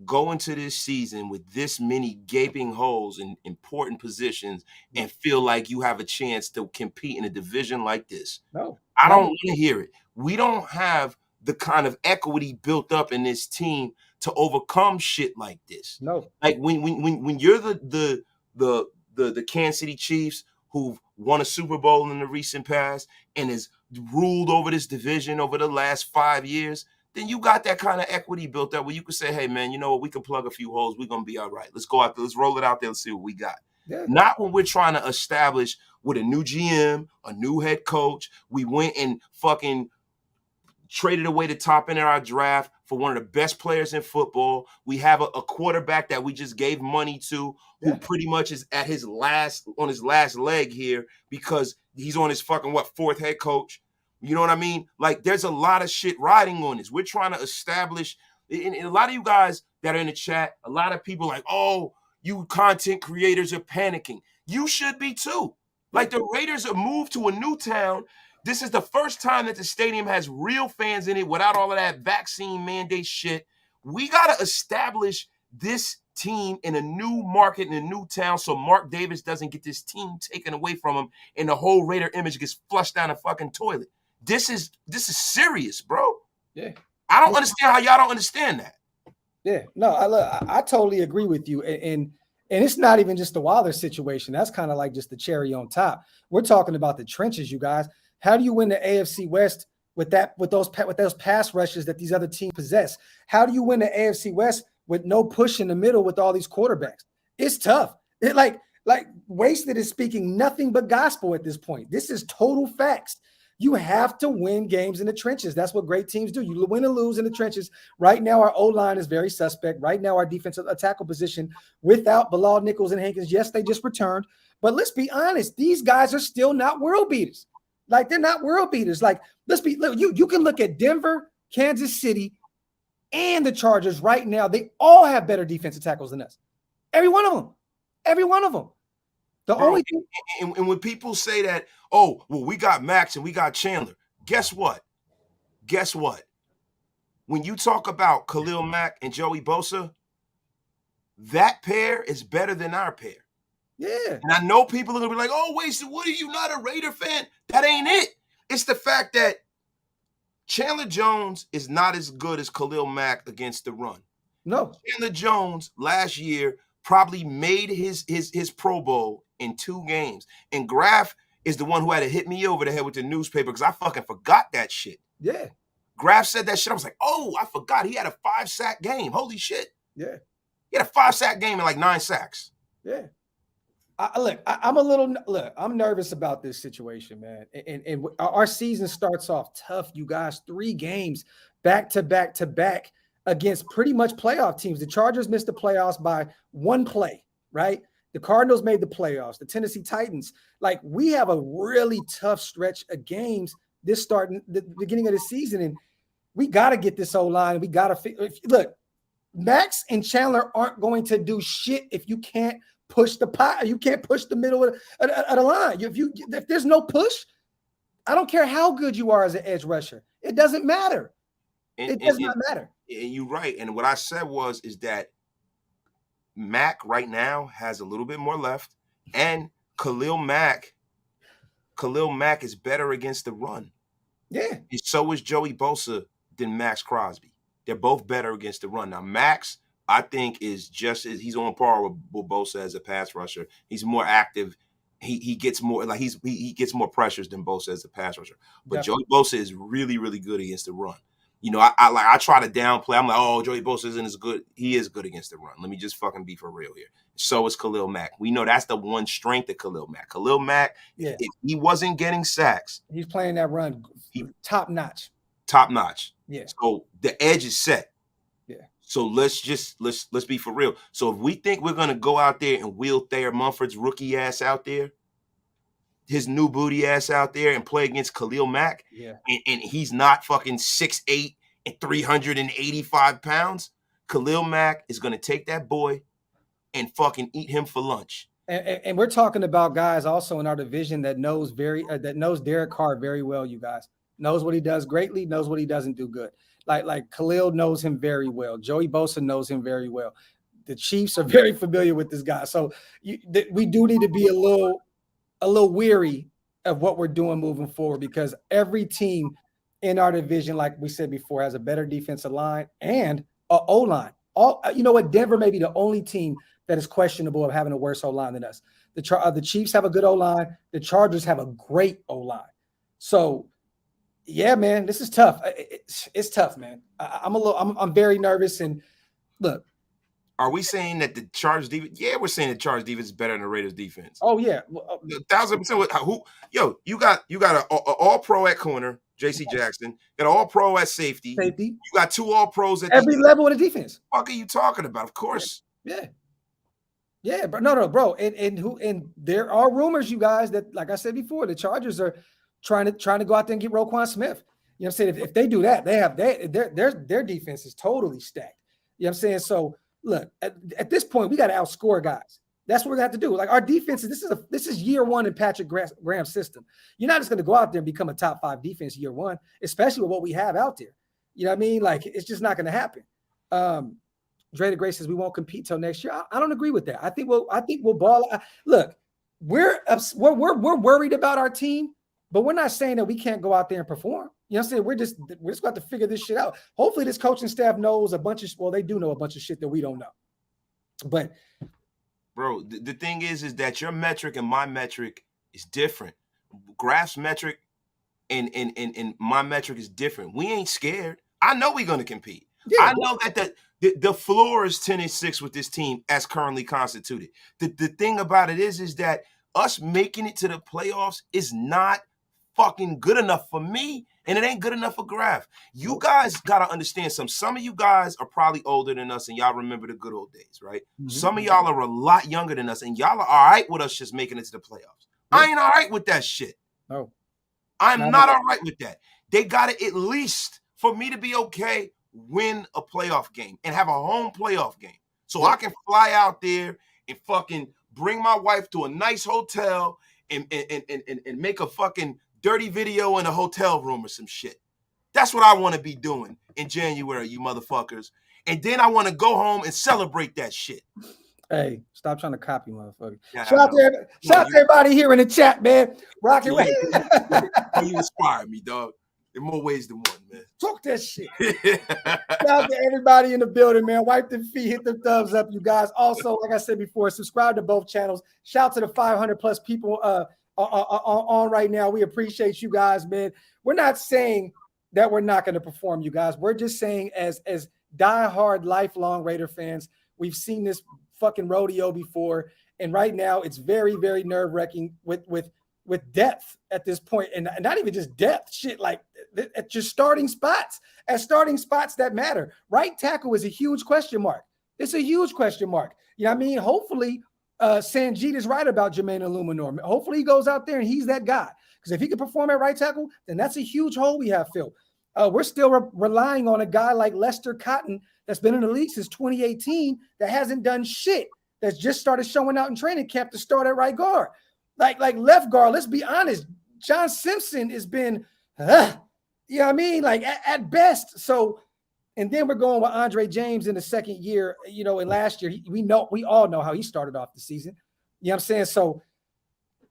go into this season with this many gaping holes in important positions and feel like you have a chance to compete in a division like this. No. I don't want to hear it. We don't have the kind of equity built up in this team to overcome shit like this. No. Like when you're the Kansas City Chiefs who've won a Super Bowl in the recent past and has ruled over this division over the last 5 years, then you got that kind of equity built up where you can say, hey, man, you know what? We can plug a few holes. We're going to be all right. Let's go out there. Let's roll it out there and see what we got. Yeah. Not when we're trying to establish with a new GM, a new head coach. We went and fucking traded away the top end of our draft for one of the best players in football. We have a quarterback that we just gave money to who pretty much is on his last leg here because he's on his fucking, 4th head coach. You know what I mean? Like, there's a lot of shit riding on this. We're trying to establish, and a lot of you guys that are in the chat, a lot of people like, oh, you content creators are panicking. You should be too. Like, the Raiders have moved to a new town. This is the first time that the stadium has real fans in it without all of that vaccine mandate shit. We got to establish this team in a new market, in a new town, so Mark Davis doesn't get this team taken away from him and the whole Raider image gets flushed down the fucking toilet. This is serious, bro. Yeah. I don't understand how y'all don't understand that. Yeah. No, I totally agree with you. And it's not even just the Wilder situation. That's kind of like just the cherry on top. We're talking about the trenches, you guys. How do you win the AFC West with those pass rushes that these other teams possess? How do you win the AFC West with no push in the middle with all these quarterbacks? It's tough. It like Wasted is speaking nothing but gospel at this point. This is total facts. You have to win games in the trenches. That's what great teams do. You win and lose in the trenches. Right now, our O-line is very suspect. Right now, our defensive tackle position without Bilal Nichols and Hankins, yes, they just returned. But let's be honest. These guys are still not world beaters. Like, they're not world beaters. Like, you can look at Denver, Kansas City, and the Chargers right now. They all have better defensive tackles than us. Every one of them. Every one of them. The Bro, only thing. And when people say that, oh, well, we got Max and we got Chandler, guess what? Guess what? When you talk about Khalil Mack and Joey Bosa, that pair is better than our pair. Yeah. And I know people are going to be like, oh, wait, so what are you not a Raider fan? That ain't it. It's the fact that Chandler Jones is not as good as Khalil Mack against the run. No. Chandler Jones last year probably made his Pro Bowl in 2 games. And Graphk is the one who had to hit me over the head with the newspaper because I fucking forgot that shit. Yeah. Graphk said that shit. I was like, oh, I forgot. He had a 5-sack game. Holy shit. Yeah. He had a 5-sack game and like 9 sacks. Yeah. I'm nervous about this situation, man. And our season starts off tough, you guys. 3 games back to back against pretty much playoff teams. The Chargers missed the playoffs by 1 play, right? The Cardinals made the playoffs. The Tennessee Titans. Like, we have a really tough stretch of games this starting the beginning of the season, and we got to get this O-line. We got to look. Max and Chandler aren't going to do shit if you can't push the pot. You can't push the middle of the line. If there's no push, I don't care how good you are as an edge rusher. It doesn't matter. It does not matter. And you're right. And what I said is that Mack right now has a little bit more left, and Khalil Mack is better against the run. Yeah. And so is Joey Bosa than Max Crosby. They're both better against the run. Now, Max, I think, is he's on par with Bosa as a pass rusher. He's more active. He gets more he gets more pressures than Bosa as a pass rusher. But Joey Bosa is really, really good against the run. You know, I try to downplay. I'm like, oh, Joey Bosa isn't as good. He is good against the run. Let me just fucking be for real here. So is Khalil Mack. We know that's the one strength of Khalil Mack. Khalil Mack, if he wasn't getting sacks, he's playing that run top notch. Top notch. Yeah. So the edge is set. Yeah. So let's be for real. So if we think we're gonna go out there and wheel Thayer Mumford's rookie ass out there, his new booty ass out there and play against Khalil Mack, and he's not fucking 6'8" and 385 pounds, Khalil Mack is gonna take that boy and fucking eat him for lunch. And we're talking about guys also in our division that knows Derek Carr very well. You guys knows what he does greatly, knows what he doesn't do good. Like Khalil knows him very well. Joey Bosa knows him very well. The Chiefs are very familiar with this guy, so we do need to be a little weary of what we're doing moving forward, because every team in our division, like we said before, has a better defensive line and a O-line. You know what? Denver may be the only team that is questionable of having a worse O-line than us. The Chiefs have a good O-line. The Chargers have a great O-line. So, yeah, man, this is tough. It's tough, man. I'm very nervous. And look, are we saying that the Chargers defense? Yeah, we're saying the Chargers defense is better than the Raiders defense. Oh yeah, 1,000%. Who? You got an All-Pro at corner, J.C. Jackson. Got an All-Pro at safety. You got 2 All-Pros at every level of the defense. What the fuck are you talking about? Of course. Yeah, but no, bro. And there are rumors, you guys, that, like I said before, the Chargers are trying to go out there and get Roquan Smith. You know what I'm saying? If they do that, their defense is totally stacked. You know what I'm saying? So look, at this point, we got to outscore guys. That's what we're going to have to do. Like, our defense, this is year one in Patrick Graham's system. You're not just going to go out there and become a top 5 defense year one, especially with what we have out there. You know what I mean? Like, it's just not going to happen. Dre the Great says we won't compete till next year. I don't agree with that. I think we'll ball. Look, we're worried about our team, but we're not saying that we can't go out there and perform. You know what I'm saying? We're just going to have to figure this shit out. Hopefully this coaching staff knows they do know a bunch of shit that we don't know. But bro, the thing is that your metric and my metric is different. Graph's metric and my metric is different. We ain't scared. I know we're going to compete. Yeah, I know that the floor is 10-6 with this team as currently constituted. The thing about it is that us making it to the playoffs is not fucking good enough for me, and it ain't good enough for Graphk. You guys got to understand something. Some of you guys are probably older than us, and y'all remember the good old days, right? Mm-hmm. Some of y'all are a lot younger than us, and y'all are all right with us just making it to the playoffs. Yeah. I ain't all right with that shit. No. I'm not all right with that. They got to, at least, for me to be okay, win a playoff game and have a home playoff game. So I can fly out there and fucking bring my wife to a nice hotel and make a fucking dirty video in a hotel room or some shit. That's what I want to be doing in January, you motherfuckers. And then I want to go home and celebrate that shit. Hey, stop trying to copy, motherfucker. Yeah, shout out to everybody here in the chat, man. Rocket. You inspired me, dog. In more ways than one, man. Talk that shit. Shout out to everybody in the building, man. Wipe the feet, hit the thumbs up, you guys. Also, like I said before, subscribe to both channels. Shout out to the 500 plus people on right now. We appreciate you guys, man. We're not saying that we're not going to perform, you guys. We're just saying as diehard, lifelong Raider fans, we've seen this fucking rodeo before, and right now it's very, very nerve-wracking with depth at this point, and not even just depth, shit, like at just starting spots, that matter. Right tackle is a huge question mark. It's a huge question mark. You know what I mean? Hopefully, Sanjit is right about Jermaine Illuminor. Hopefully he goes out there and he's that guy, because if he can perform at right tackle, then that's a huge hole we have filled. We're still relying on a guy like Lester Cotton that's been in the league since 2018 that hasn't done shit, that's just started showing out in training camp to start at right guard. Like left guard, let's be honest, John Simpson has been, you know what I mean? Like at best. So, and then we're going with Andre James in the second year, you know, and last year, we all know how he started off the season. You know what I'm saying? So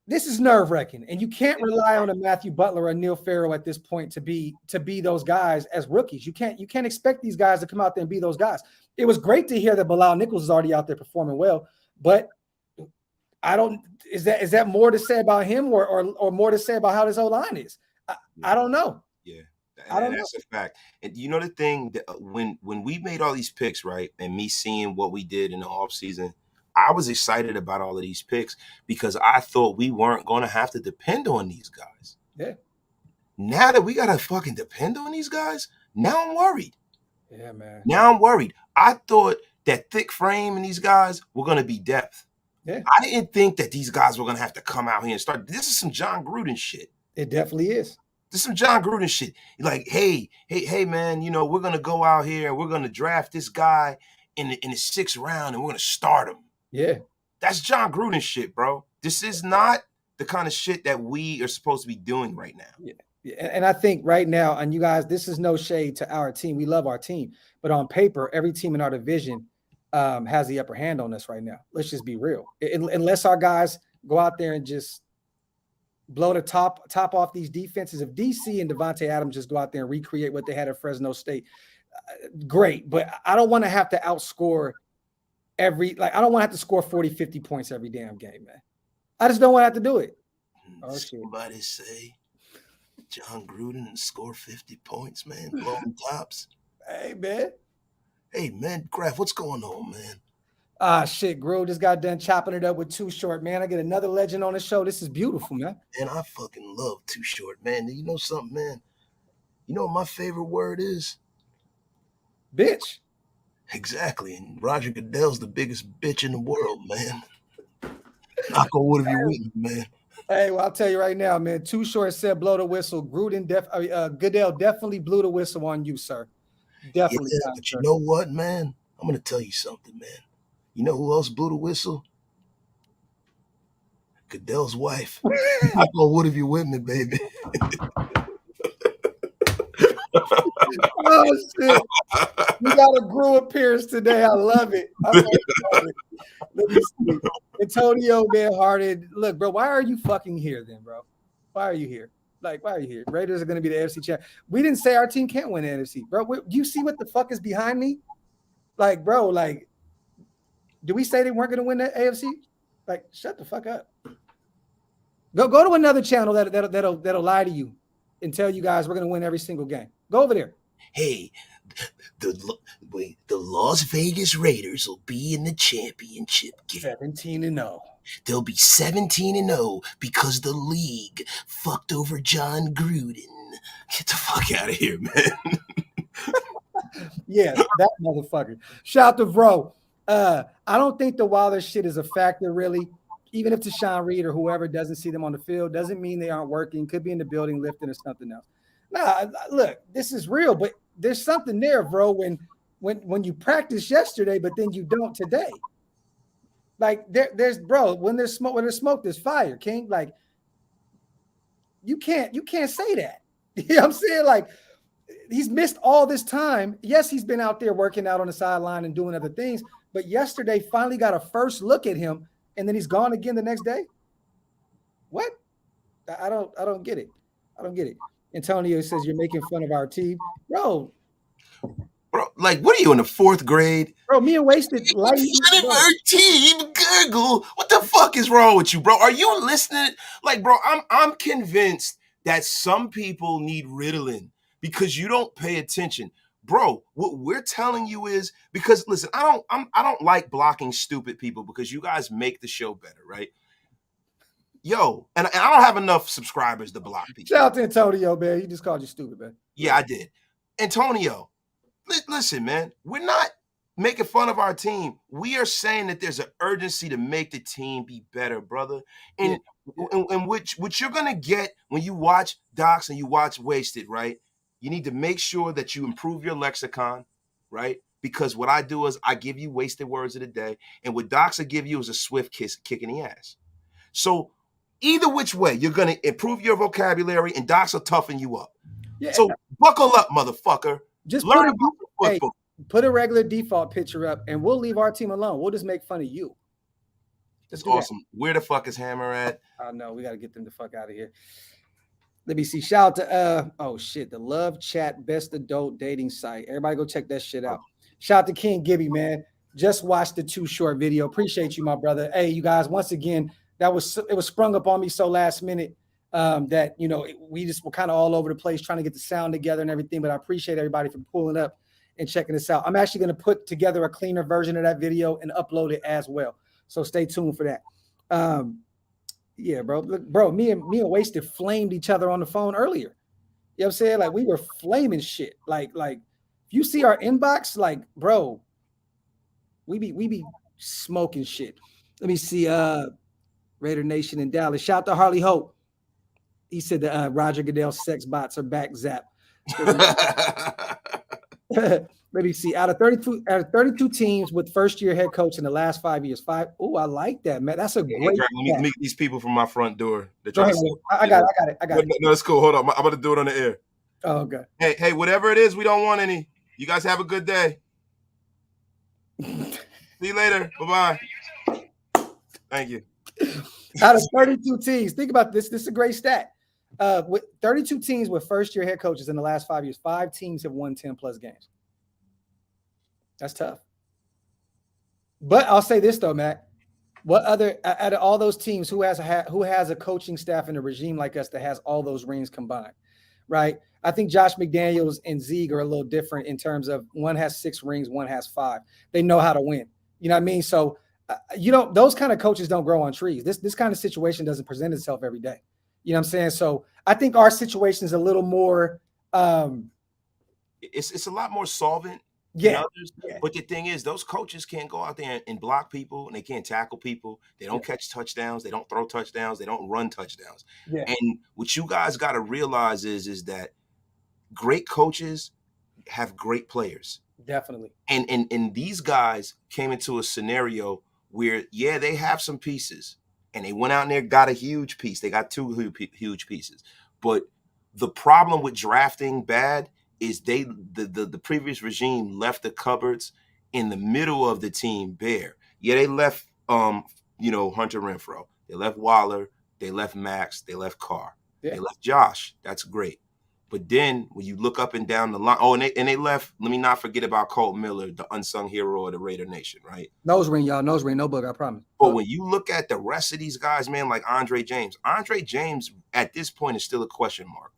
this is nerve-wracking, and you can't rely on a Matthew Butler or Neil Farrell at this point to be those guys as rookies. You can't expect these guys to come out there and be those guys. It was great to hear that Bilal Nichols is already out there performing well, but is that more to say about him or more to say about how this O-line is? I don't know. Yeah. That's a fact. And you know the thing, that when we made all these picks, right, and me seeing what we did in the offseason, I was excited about all of these picks because I thought we weren't going to have to depend on these guys. Yeah. Now that we got to fucking depend on these guys, now I'm worried. Yeah, man. Now I'm worried. I thought that thick frame in these guys were going to be depth. Yeah. I didn't think that these guys were going to have to come out here and start. This is some John Gruden shit. It definitely is. This is some John Gruden shit. Like, hey, man, you know, we're going to go out here and we're going to draft this guy in the 6th round and we're going to start him. Yeah. That's John Gruden shit, bro. This is not the kind of shit that we are supposed to be doing right now. Yeah. And I think right now, and you guys, this is no shade to our team. We love our team. But on paper, every team in our division has the upper hand on us right now. Let's just be real. Unless our guys go out there and just blow the top off these defenses. If DC and Devontae Adams just go out there and recreate what they had at Fresno State, great. But I don't want to have to outscore I don't want to have to score 40, 50 points every damn game, man. I just don't want to have to do it. Oh, somebody say John Gruden score 50 points, man, blowing tops. Hey, man. Hey, man, Graphk, what's going on, man? Shit, Gruden just got done chopping it up with Too Short, man. I get another legend on the show. This is beautiful, man. And I fucking love Too Short, man. You know something, man? You know what my favorite word is? Bitch. Exactly. And Roger Goodell's the biggest bitch in the world, man. Knock on wood if you're with me, man. Hey, well, I'll tell you right now, man. Too Short said blow the whistle. Goodell definitely blew the whistle on you, sir. Definitely. Yeah, but you know what, man? I'm going to tell you something, man. You know who else blew the whistle? Goodell's wife. Knock on wood if you're with me, baby. Oh, shit. We got a Gru appearance today. I love it. Let me see. Antonio Manharded. Look, bro, why are you fucking here then, bro? Why are you here? Like, why are you here? Raiders are going to be the AFC champ. We didn't say our team can't win the NFC. Bro, do you see what the fuck is behind me? Like, bro, like, do we say they weren't going to win the AFC? Like, shut the fuck up. Go to another channel that'll lie to you and tell you guys we're going to win every single game. Go over there. Hey, the Las Vegas Raiders will be in the championship game. 17-0. They'll be 17-0 because the league fucked over John Gruden. Get the fuck out of here, man. Yeah, that motherfucker. Shout to Bro. I don't think the Wilder shit is a factor, really. Even if Tashawn Reed or whoever doesn't see them on the field, doesn't mean they aren't working. Could be in the building lifting or something else. Nah, look, this is real, but there's something there, bro. When when you practice yesterday, but then you don't today. Like there's bro, when there's smoke, there's fire, King. Like you can't say that. You know what I'm saying? Like he's missed all this time. Yes, he's been out there working out on the sideline and doing other things, but yesterday finally got a first look at him, and then he's gone again the next day. What? I don't get it. I don't get it. Antonio says you're making fun of our team, bro. Bro, like, what are you in the 4th grade? Bro, me and Wasted light. Our team, Google. What the fuck is wrong with you, bro? Are you listening? Like, bro, I'm convinced that some people need Ritalin because you don't pay attention. Bro, what we're telling you is because listen, I don't like blocking stupid people because you guys make the show better, right? Yo, and I don't have enough subscribers to block people. Shout out to Antonio, man. He just called you stupid, man. Yeah, I did. Antonio, listen, man, we're not making fun of our team. We are saying that there's an urgency to make the team be better, brother. And what you're gonna get when you watch Docs and you watch Wasted, right? You need to make sure that you improve your lexicon, right? Because what I do is I give you wasted words of the day, and what Docs will give you is a swift kick in the ass. So either which way, you're gonna improve your vocabulary, and Docs will toughen you up. Yeah. So buckle up, motherfucker. Just learn about football. Put a regular default picture up, and we'll leave our team alone. We'll just make fun of you. That's awesome. That. Where the fuck is Hammer at? I know. We got to get them the fuck out of here. Let me see. Shout out to the Love Chat Best Adult Dating Site. Everybody go check that shit out. Shout out to King Gibby, man. Just watched the Too Short video. Appreciate you, my brother. Hey, you guys, once again, it was sprung up on me so last minute that, you know, we just were kind of all over the place trying to get the sound together and everything, but I appreciate everybody for pulling up and checking this out. I'm actually going to put together a cleaner version of that video and upload it as well. So stay tuned for that. Yeah, bro. Look, bro, me and Wasted flamed each other on the phone earlier. You know what I'm saying? Like we were flaming shit. Like if you see our inbox, like, bro, we be smoking shit. Let me see. Raider Nation in Dallas. Shout out to Harley Hope. He said that Roger Goodell's sex bots are back. Zap. Let me see. Out of 32 teams with first-year head coach in the last 5 years, Oh, I like that, man. That's a great. Let me meet these people from my front door. I got it. No, it's cool. Hold on. I'm gonna do it on the air. Oh, okay. Hey, whatever it is, we don't want any. You guys have a good day. See you later. Bye-bye. Thank you. Out of 32 teams, think about this. This is a great stat. With 32 teams with first-year head coaches in the last 5 years, 5 teams have won 10+ games. That's tough. But I'll say this though, Matt. What other out of all those teams, who has a coaching staff and a regime like us that has all those rings combined, right? I think Josh McDaniels and Zeig are a little different in terms of one has 6 rings, one has 5. They know how to win. You know what I mean? So those kind of coaches don't grow on trees. This kind of situation doesn't present itself every day. You know what I'm saying? So I think our situation is a little more. It's a lot more solvent. Yeah. But the thing is, those coaches can't go out there and block people, and they can't tackle people. They don't catch touchdowns. They don't throw touchdowns. They don't run touchdowns. Yeah. And what you guys got to realize is that great coaches have great players. Definitely. And these guys came into a scenario where, yeah, they have some pieces, and they went out there, got a huge piece. They got 2 huge pieces. But the problem with drafting bad is the previous regime left the cupboards in the middle of the team bare. Yeah, they left Hunter Renfrow. They left Waller. They left Max. They left Carr. Yeah. They left Josh. That's great. But then when you look up and down the line, and they left, let me not forget about Colt Miller, the unsung hero of the Raider Nation, right? Nose ring, y'all. Nose ring, no book, I promise. But when you look at the rest of these guys, man, like Andre James at this point is still a question mark.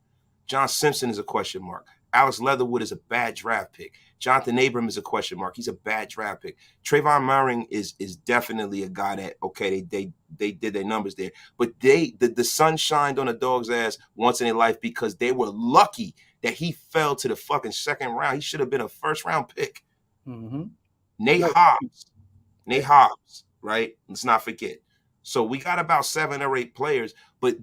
John Simpson is a question mark. Alex Leatherwood is a bad draft pick. Jonathan Abram is a question mark. He's a bad draft pick. Trayvon Merring is definitely a guy that, okay, they did their numbers there. But the sun shined on the dog's ass once in their life because they were lucky that he fell to the fucking second round. He should have been a first-round pick. Mm-hmm. Nate Hobbs, right? Let's not forget. So we got about 7 or 8 players, but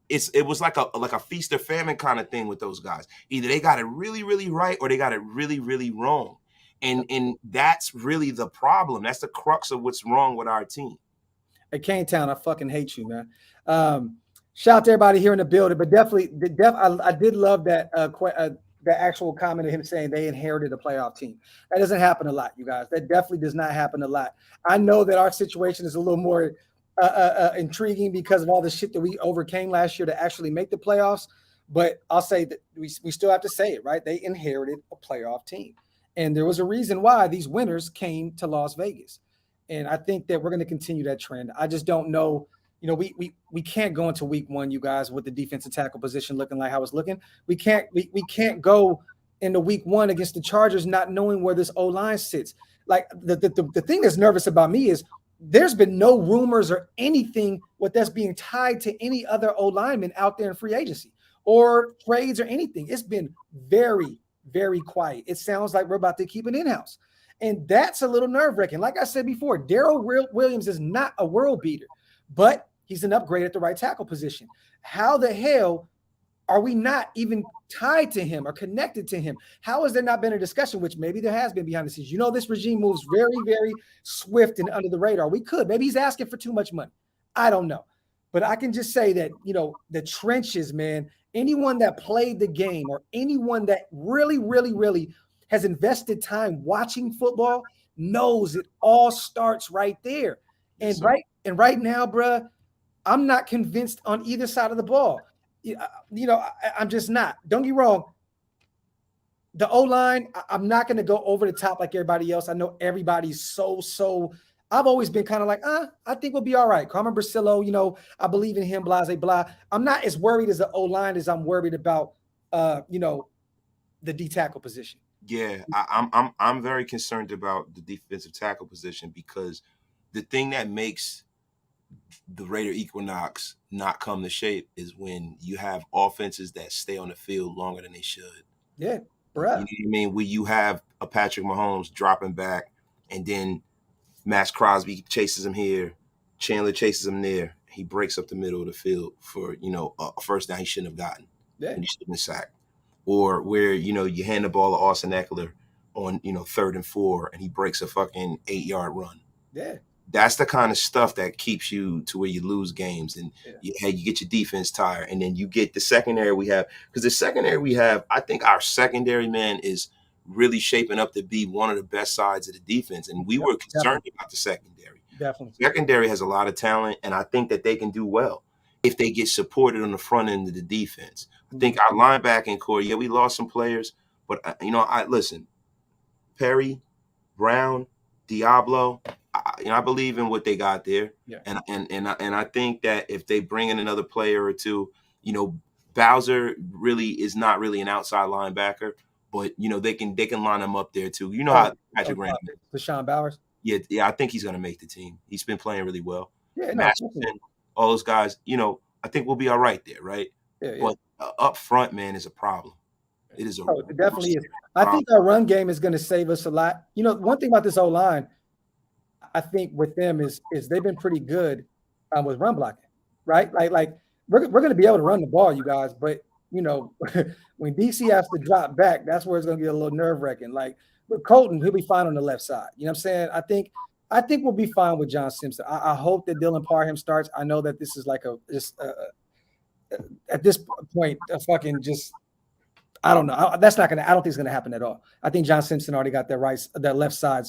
it was like a feast or famine kind of thing with those guys. Either they got it really, really right or they got it really, really wrong. And that's really the problem. That's the crux of what's wrong with our team. Hey, K-Town, I fucking hate you, man. Shout out to everybody here in the building, but definitely, I did love that the actual comment of him saying they inherited a playoff team. That doesn't happen a lot, you guys. That definitely does not happen a lot. I know that our situation is a little more intriguing because of all the shit that we overcame last year to actually make the playoffs. But I'll say that we still have to say it, right? They inherited a playoff team. And there was a reason why these winners came to Las Vegas. And I think that we're going to continue that trend. I just don't know. You know, we can't go into week one, you guys, with the defensive tackle position looking like how it's looking. We can't go into week one against the Chargers not knowing where this O-line sits. Like the thing that's nervous about me is there's been no rumors or anything with that's being tied to any other O-lineman out there in free agency or trades or anything. It's been very, very quiet. It sounds like we're about to keep it in-house. And that's a little nerve-wracking. Like I said before, Darrell Williams is not a world beater, but he's an upgrade at the right tackle position. How the hell are we not even tied to him or connected to him? How has there not been a discussion, which maybe there has been behind the scenes? You know, this regime moves very, very swift and under the radar. We could. Maybe he's asking for too much money. I don't know. But I can just say that, you know, the trenches, man, anyone that played the game or anyone that really, really, really has invested time watching football knows it all starts right there. And right now, bruh, I'm not convinced on either side of the ball. You know, I'm just not. Don't get me wrong. The O-line, I'm not going to go over the top like everybody else. I know everybody's so. I've always been kind of like, I think we'll be all right. Carmen Brasillo, you know, I believe in him, blah, blah, blah. I'm not as worried as the O-line as I'm worried about, you know, the D tackle position. Yeah, I'm very concerned about the defensive tackle position because the thing that makes the Raider Equinox not come to shape is when you have offenses that stay on the field longer than they should. Yeah, bruh. You know what I mean? Where you have a Patrick Mahomes dropping back and then Max Crosby chases him here, Chandler chases him there. He breaks up the middle of the field for, you know, a first down he shouldn't have gotten. Yeah. And he shouldn't have sacked. Or where, you know, you hand the ball to Austin Eckler on, you know, 3rd and 4 and he breaks a fucking 8-yard run. Yeah. That's the kind of stuff that keeps you to where you lose games and you get your defense tired. And then you get the secondary we have. Because the secondary we have, I think our secondary, man, is really shaping up to be one of the best sides of the defense. And we were concerned about the secondary. Definitely. Secondary has a lot of talent, and I think that they can do well if they get supported on the front end of the defense. I think our linebacking core, we lost some players, but, you know, listen, Perry, Brown, Diablo, I believe in what they got there. Yeah. And I think that if they bring in another player or two, you know, Bowser really is not really an outside linebacker, but, you know, they can line him up there too. You know how Patrick Graham is. Deshaun Bowers? Yeah, I think he's going to make the team. He's been playing really well. Yeah, Masterson, all those guys, you know, I think we'll be all right there, right? Yeah. But up front, man, is a problem. It is it definitely is. I think our run game is going to save us a lot. You know, one thing about this O-line, I think with them is they've been pretty good with run blocking, right? Like we're going to be able to run the ball, you guys, but you know, when DC has to drop back, that's where it's going to get a little nerve-wracking. Like with Colton, he'll be fine on the left side. You know what I'm saying? I think we'll be fine with John Simpson. I hope that Dylan Parham starts. I know that this is like at this point, a fucking just I don't know. I don't think it's going to happen at all. I think John Simpson already got that left side,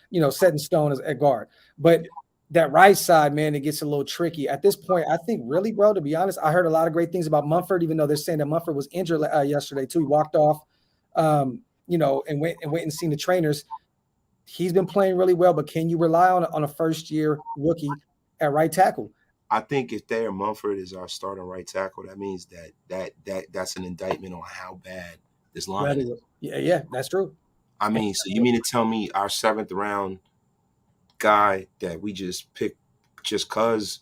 you know, set in stone as at guard. But that right side, man, it gets a little tricky. At this point, I think really, bro, to be honest, I heard a lot of great things about Mumford, even though they're saying that Mumford was injured yesterday too. He walked off, you know, and went and seen the trainers. He's been playing really well, but can you rely on a first-year rookie at right tackle? I think if Thayer Mumford is our starting right tackle, that means that's an indictment on how bad this line is. Yeah, that's true. I mean, so you mean to tell me our 7th round guy that we just picked just cause,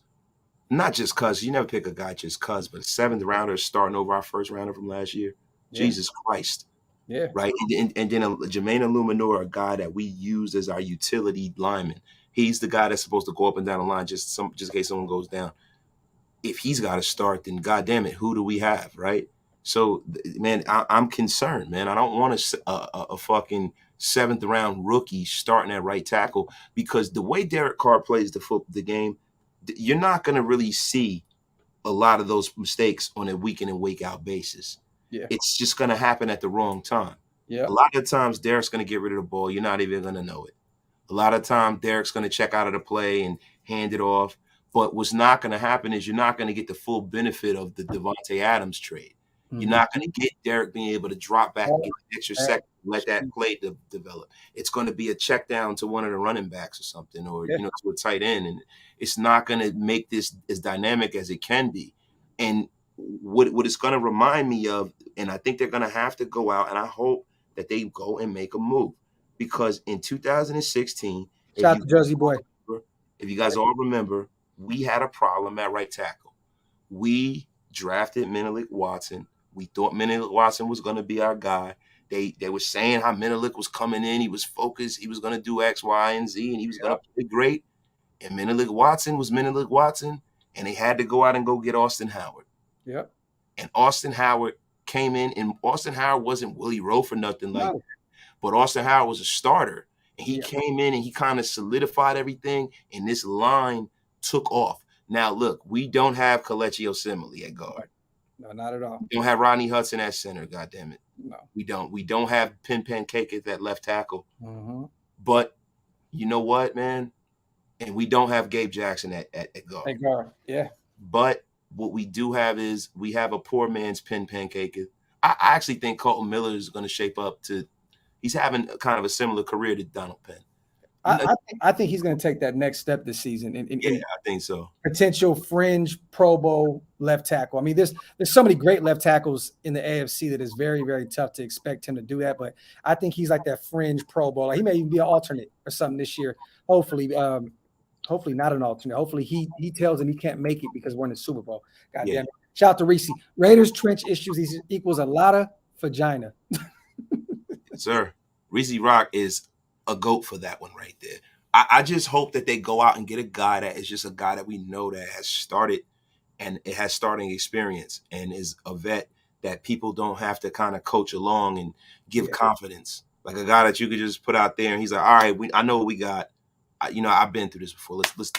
not just cause, you never pick a guy just cause, but a 7th rounder starting over our 1st rounder from last year? Yeah. Jesus Christ. Yeah. Right. And then Jermaine Illuminor, a guy that we used as our utility lineman. He's the guy that's supposed to go up and down the line just in case someone goes down. If he's got to start, then goddamn it, who do we have, right? So, man, I'm concerned, man. I don't want a fucking 7th round rookie starting at right tackle, because the way Derek Carr plays the game, you're not going to really see a lot of those mistakes on a week in and week out basis. Yeah. It's just going to happen at the wrong time. Yeah. A lot of times Derek's going to get rid of the ball. You're not even going to know it. A lot of times Derek's going to check out of the play and hand it off. But what's not going to happen is you're not going to get the full benefit of the Devontae Adams trade. You're not going to get Derek being able to drop back and get an extra second, let that play develop. It's going to be a check down to one of the running backs or something, or to a tight end, and it's not going to make this as dynamic as it can be. And what it's going to remind me of, and I think they're going to have to go out, and I hope that they go and make a move, because in 2016, shout out to Jersey boy. If you guys all remember, we had a problem at right tackle. We drafted Menelik Watson. We thought Menelik Watson was going to be our guy. They were saying how Menelik was coming in. He was focused. He was going to do X, Y, and Z, and he was going to play great. And Menelik Watson was Menelik Watson, and they had to go out and go get Austin Howard. Yep. And Austin Howard came in, and Austin Howard wasn't Willie Rowe for nothing like that. But Austin Howard was a starter, and he came in and he kind of solidified everything, and this line took off. Now, look, we don't have Kelechi Osemele at guard. No, not at all. We don't have Rodney Hudson at center, goddammit. No. We don't. We don't have Pancake at that left tackle. Mm-hmm. But you know what, man? And we don't have Gabe Jackson at guard. At guard, yeah. But what we do have is we have a poor man's Pancake. I actually think Colton Miller is going to shape up to – he's having kind of a similar career to Donald Penn. I think he's going to take that next step this season. I think so. Potential fringe Pro Bowl left tackle. I mean, there's so many great left tackles in the AFC that is very, very tough to expect him to do that. But I think he's like that fringe Pro Bowl. Like, he may even be an alternate or something this year. Hopefully not an alternate. Hopefully he tells him he can't make it because we're in the Super Bowl. God damn it. Shout out to Reese. Raiders trench issues equals a lot of vagina. Yes, sir. Reese Rock is a GOAT for that one right there. I just hope that they go out and get a guy that is just a guy that we know that has started and it has starting experience and is a vet that people don't have to kind of coach along and give confidence. Like a guy that you could just put out there and he's like, all right, I know what we got. I've been through this before. Let's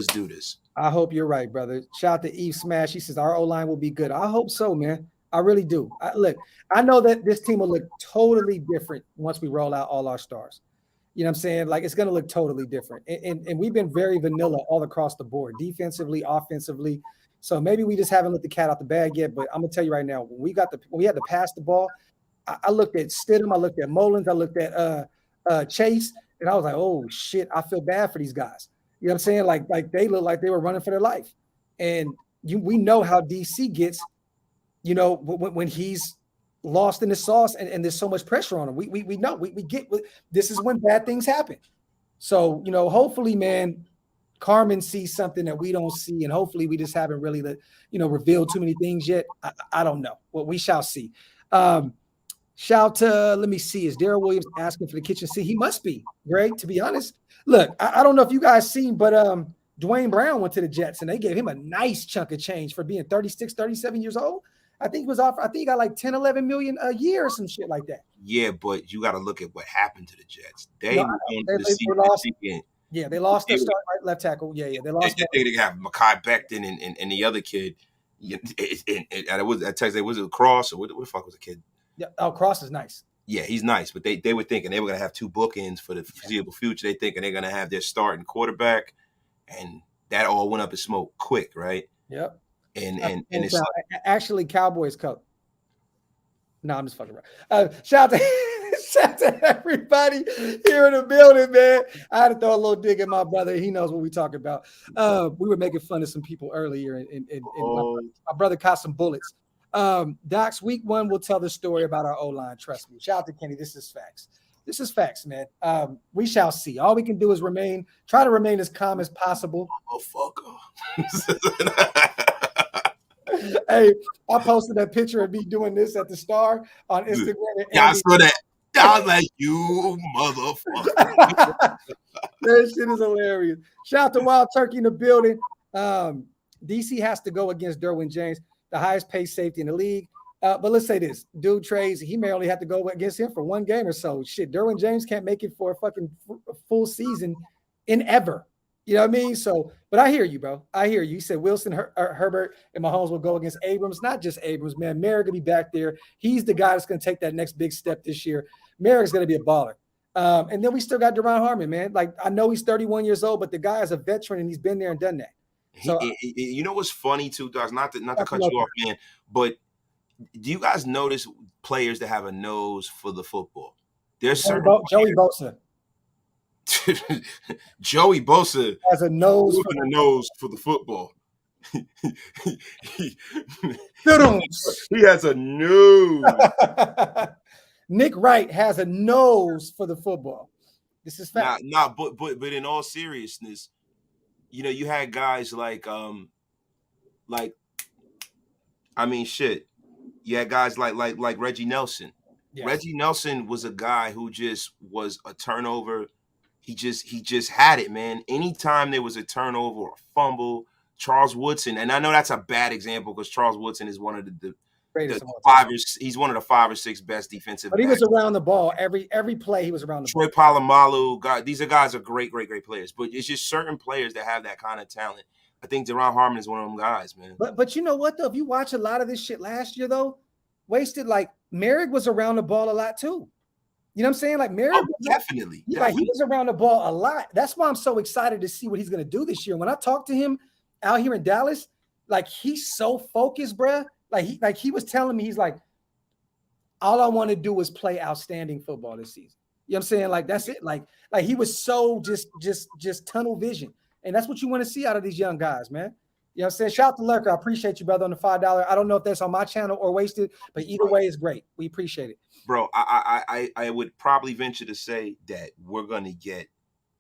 do this. I hope you're right, brother. Shout out to Eve Smash. He says our O-line will be good. I hope so, man. I really do. Look, I know that this team will look totally different once we roll out all our stars. You know what I'm saying? Like, it's going to look totally different. And we've been very vanilla all across the board, defensively, offensively. So maybe we just haven't let the cat out the bag yet. But I'm going to tell you right now, when we had to pass the ball, I looked at Stidham, I looked at Mullins, I looked at Chase, and I was like, oh, shit, I feel bad for these guys. You know what I'm saying? Like they look like they were running for their life. And we know how DC gets, when he's lost in the sauce and there's so much pressure on him. We know we get this is when bad things happen. So, hopefully, man, Carmen sees something that we don't see, and hopefully we just haven't really revealed too many things yet. I don't know. Well, we shall see. Shout to, let me see, is Darrell Williams asking for the kitchen sink? He must be, Greg, to be honest. Look, I don't know if you guys seen, but Dwayne Brown went to the Jets and they gave him a nice chunk of change for being 36, 37 years old. I think he got like 10, 11 million a year or some shit like that. Yeah, but you got to look at what happened to the Jets. They lost. Yeah, they lost their start right left tackle. Yeah, they lost. They have Mekhi Becton and the other kid. It was at Texas. Was it Cross or what the fuck was the kid? Yeah, Cross is nice. Yeah, he's nice, but they were thinking they were gonna have two bookends for the foreseeable future. They thinking they're gonna have their starting quarterback, and that all went up in smoke quick, right? Yep. And it's actually Cowboys coat. No, I'm just fucking around. Shout out to everybody here in the building, man. I had to throw a little dig at my brother. He knows what we talking about. We were making fun of some people earlier, and my brother caught some bullets. Docs, week 1 will tell the story about our O-line. Trust me. Shout out to Kenny. This is facts. This is facts, man. We shall see. All we can do is try to remain as calm as possible. Hey, I posted that picture of me doing this at the Star on Instagram. Yeah, I saw that. I was like, you motherfucker. That shit is hilarious. Shout out to Wild Turkey in the building. DC has to go against Derwin James, the highest paid safety in the league. But let's say this. Dude trades, he may only have to go against him for one game or so. Shit, Derwin James can't make it for a fucking full season in ever. You know what I mean? So, but I hear you, bro. I hear you. You said Wilson, Herbert, and Mahomes will go against Abrams. Not just Abrams, man. Merrick will be back there. He's the guy that's going to take that next big step this year. Merrick's going to be a baller. And then we still got Deron Harmon, man. Like, I know he's 31 years old, but the guy is a veteran and he's been there and done that. So, you know what's funny too, Doc? Not to cut you off, man, but do you guys notice players that have a nose for the football? There's Joey Bosa. Joey Bosa has a nose for the football. He has a nose. Nick Wright has a nose for the football. This is fact. But in all seriousness, you know, you had guys like I mean, shit. You had guys like Reggie Nelson. Yes. Reggie Nelson was a guy who just was a turnover. He just had it, man. Anytime there was a turnover or a fumble, Charles Woodson, and I know that's a bad example because Charles Woodson is one of the he's one of the 5 or 6 best defensive. But he was around the ball every play. He was around the ball. Troy Polamalu, these are guys are great players. But it's just certain players that have that kind of talent. I think Deron Harmon is one of them guys, man. But you know what though? If you watch a lot of this shit last year though, wasted like Merrick was around the ball a lot too. You know what I'm saying? Like Merrick, definitely. Like he was around the ball a lot. That's why I'm so excited to see what he's gonna do this year. When I talked to him out here in Dallas, like he's so focused, bruh. Like he was telling me, he's like, all I want to do is play outstanding football this season. You know what I'm saying? Like that's it. Like he was so just tunnel vision. And that's what you want to see out of these young guys, man. You know what I'm saying? Shout out to Lurker. I appreciate you, brother, on the $5. I don't know if that's on my channel or Wasted, but either way is great. We appreciate it. Bro, I would probably venture to say that we're going to get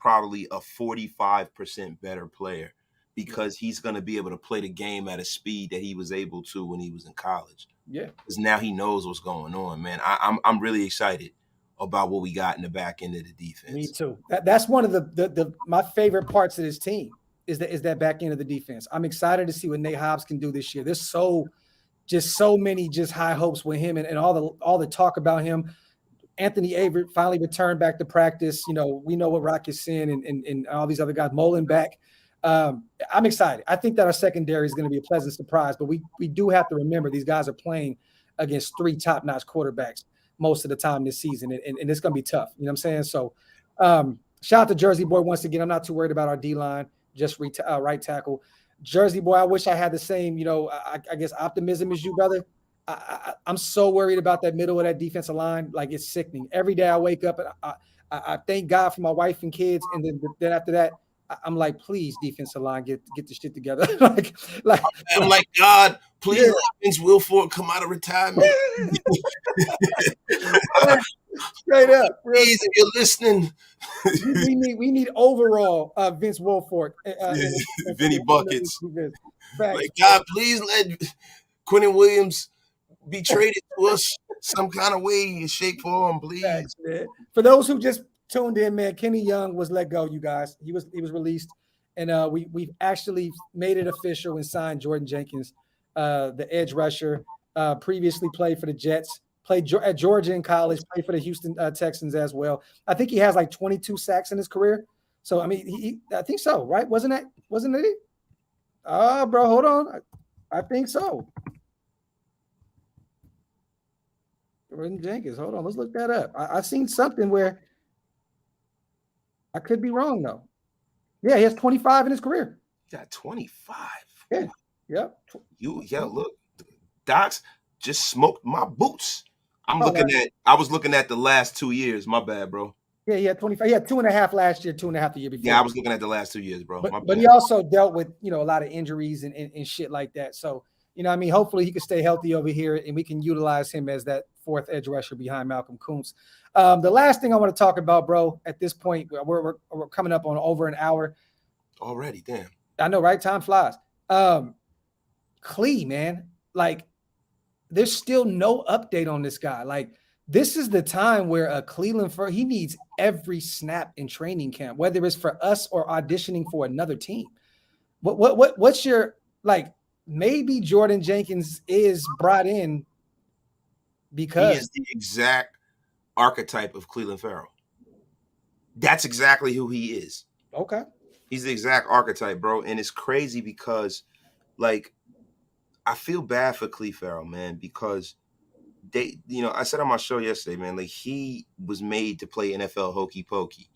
probably a 45% better player because he's going to be able to play the game at a speed that he was able to when he was in college. Yeah. Because now he knows what's going on, man. I'm really excited about what we got in the back end of the defense. Me too. That's one of the my favorite parts of this team is that back end of the defense. I'm excited to see what Nate Hobbs can do this year. There's so many high hopes with him and all the talk about him. Anthony Averett finally returned back to practice. You know, we know what Rock is saying and all these other guys. Mullen back. I'm excited. I think that our secondary is going to be a pleasant surprise, but we do have to remember these guys are playing against 3 top-notch quarterbacks most of the time this season, and it's going to be tough. You know what I'm saying? So shout out to Jersey Boy once again. I'm not too worried about our D-line, just right tackle. Jersey Boy, I wish I had the same, you know, I guess optimism as you, brother. I'm so worried about that middle of that defensive line. Like, it's sickening. Every day I wake up and I thank God for my wife and kids, and then after that, I'm like, please, defensive line, get the shit together. I'm like, God, please let Vince Wilfork come out of retirement. Straight up. Please, if you're listening. we need overall Vince Wilfork. Vinny Buckets. Like, God, please let Quinnen Williams be traded to us some kind of way, shape, form, please. Facts, for those who just tuned in, man, Kenny Young was let go, you guys. He was released, and we've actually made it official and signed Jordan Jenkins, the edge rusher, previously played for the Jets, played at Georgia in college, played for the Houston Texans as well. I think he has like 22 sacks in his career. So, I mean, I think so, right? Wasn't it? Bro, hold on. I think so. Jordan Jenkins, hold on. Let's look that up. I've seen something where I could be wrong, though. Yeah, he has 25 in his career. He got 25. Yeah. Yep. Look, Docs just smoked my boots. I was looking at the last 2 years. My bad, bro. Yeah, he had 25. He had 2.5 last year, 2.5 the year before. Yeah, I was looking at the last 2 years, bro. But he also dealt with, you know, a lot of injuries and shit like that. So, you know what I mean? Hopefully he can stay healthy over here and we can utilize him as that 4th edge rusher behind Malcolm Kuntz. The last thing I want to talk about, bro, at this point, we're coming up on over an hour. Already, damn. I know, right? Time flies. Clee, man, like, there's still no update on this guy. Like, this is the time where he needs every snap in training camp, whether it's for us or auditioning for another team. What's your, like, maybe Jordan Jenkins is brought in Because he is the exact archetype of Clelin Ferrell. That's exactly who he is. Okay. He's the exact archetype, bro. And it's crazy because, like, I feel bad for Clelin Ferrell, man, because they, I said on my show yesterday, man, like, he was made to play NFL hokey pokey.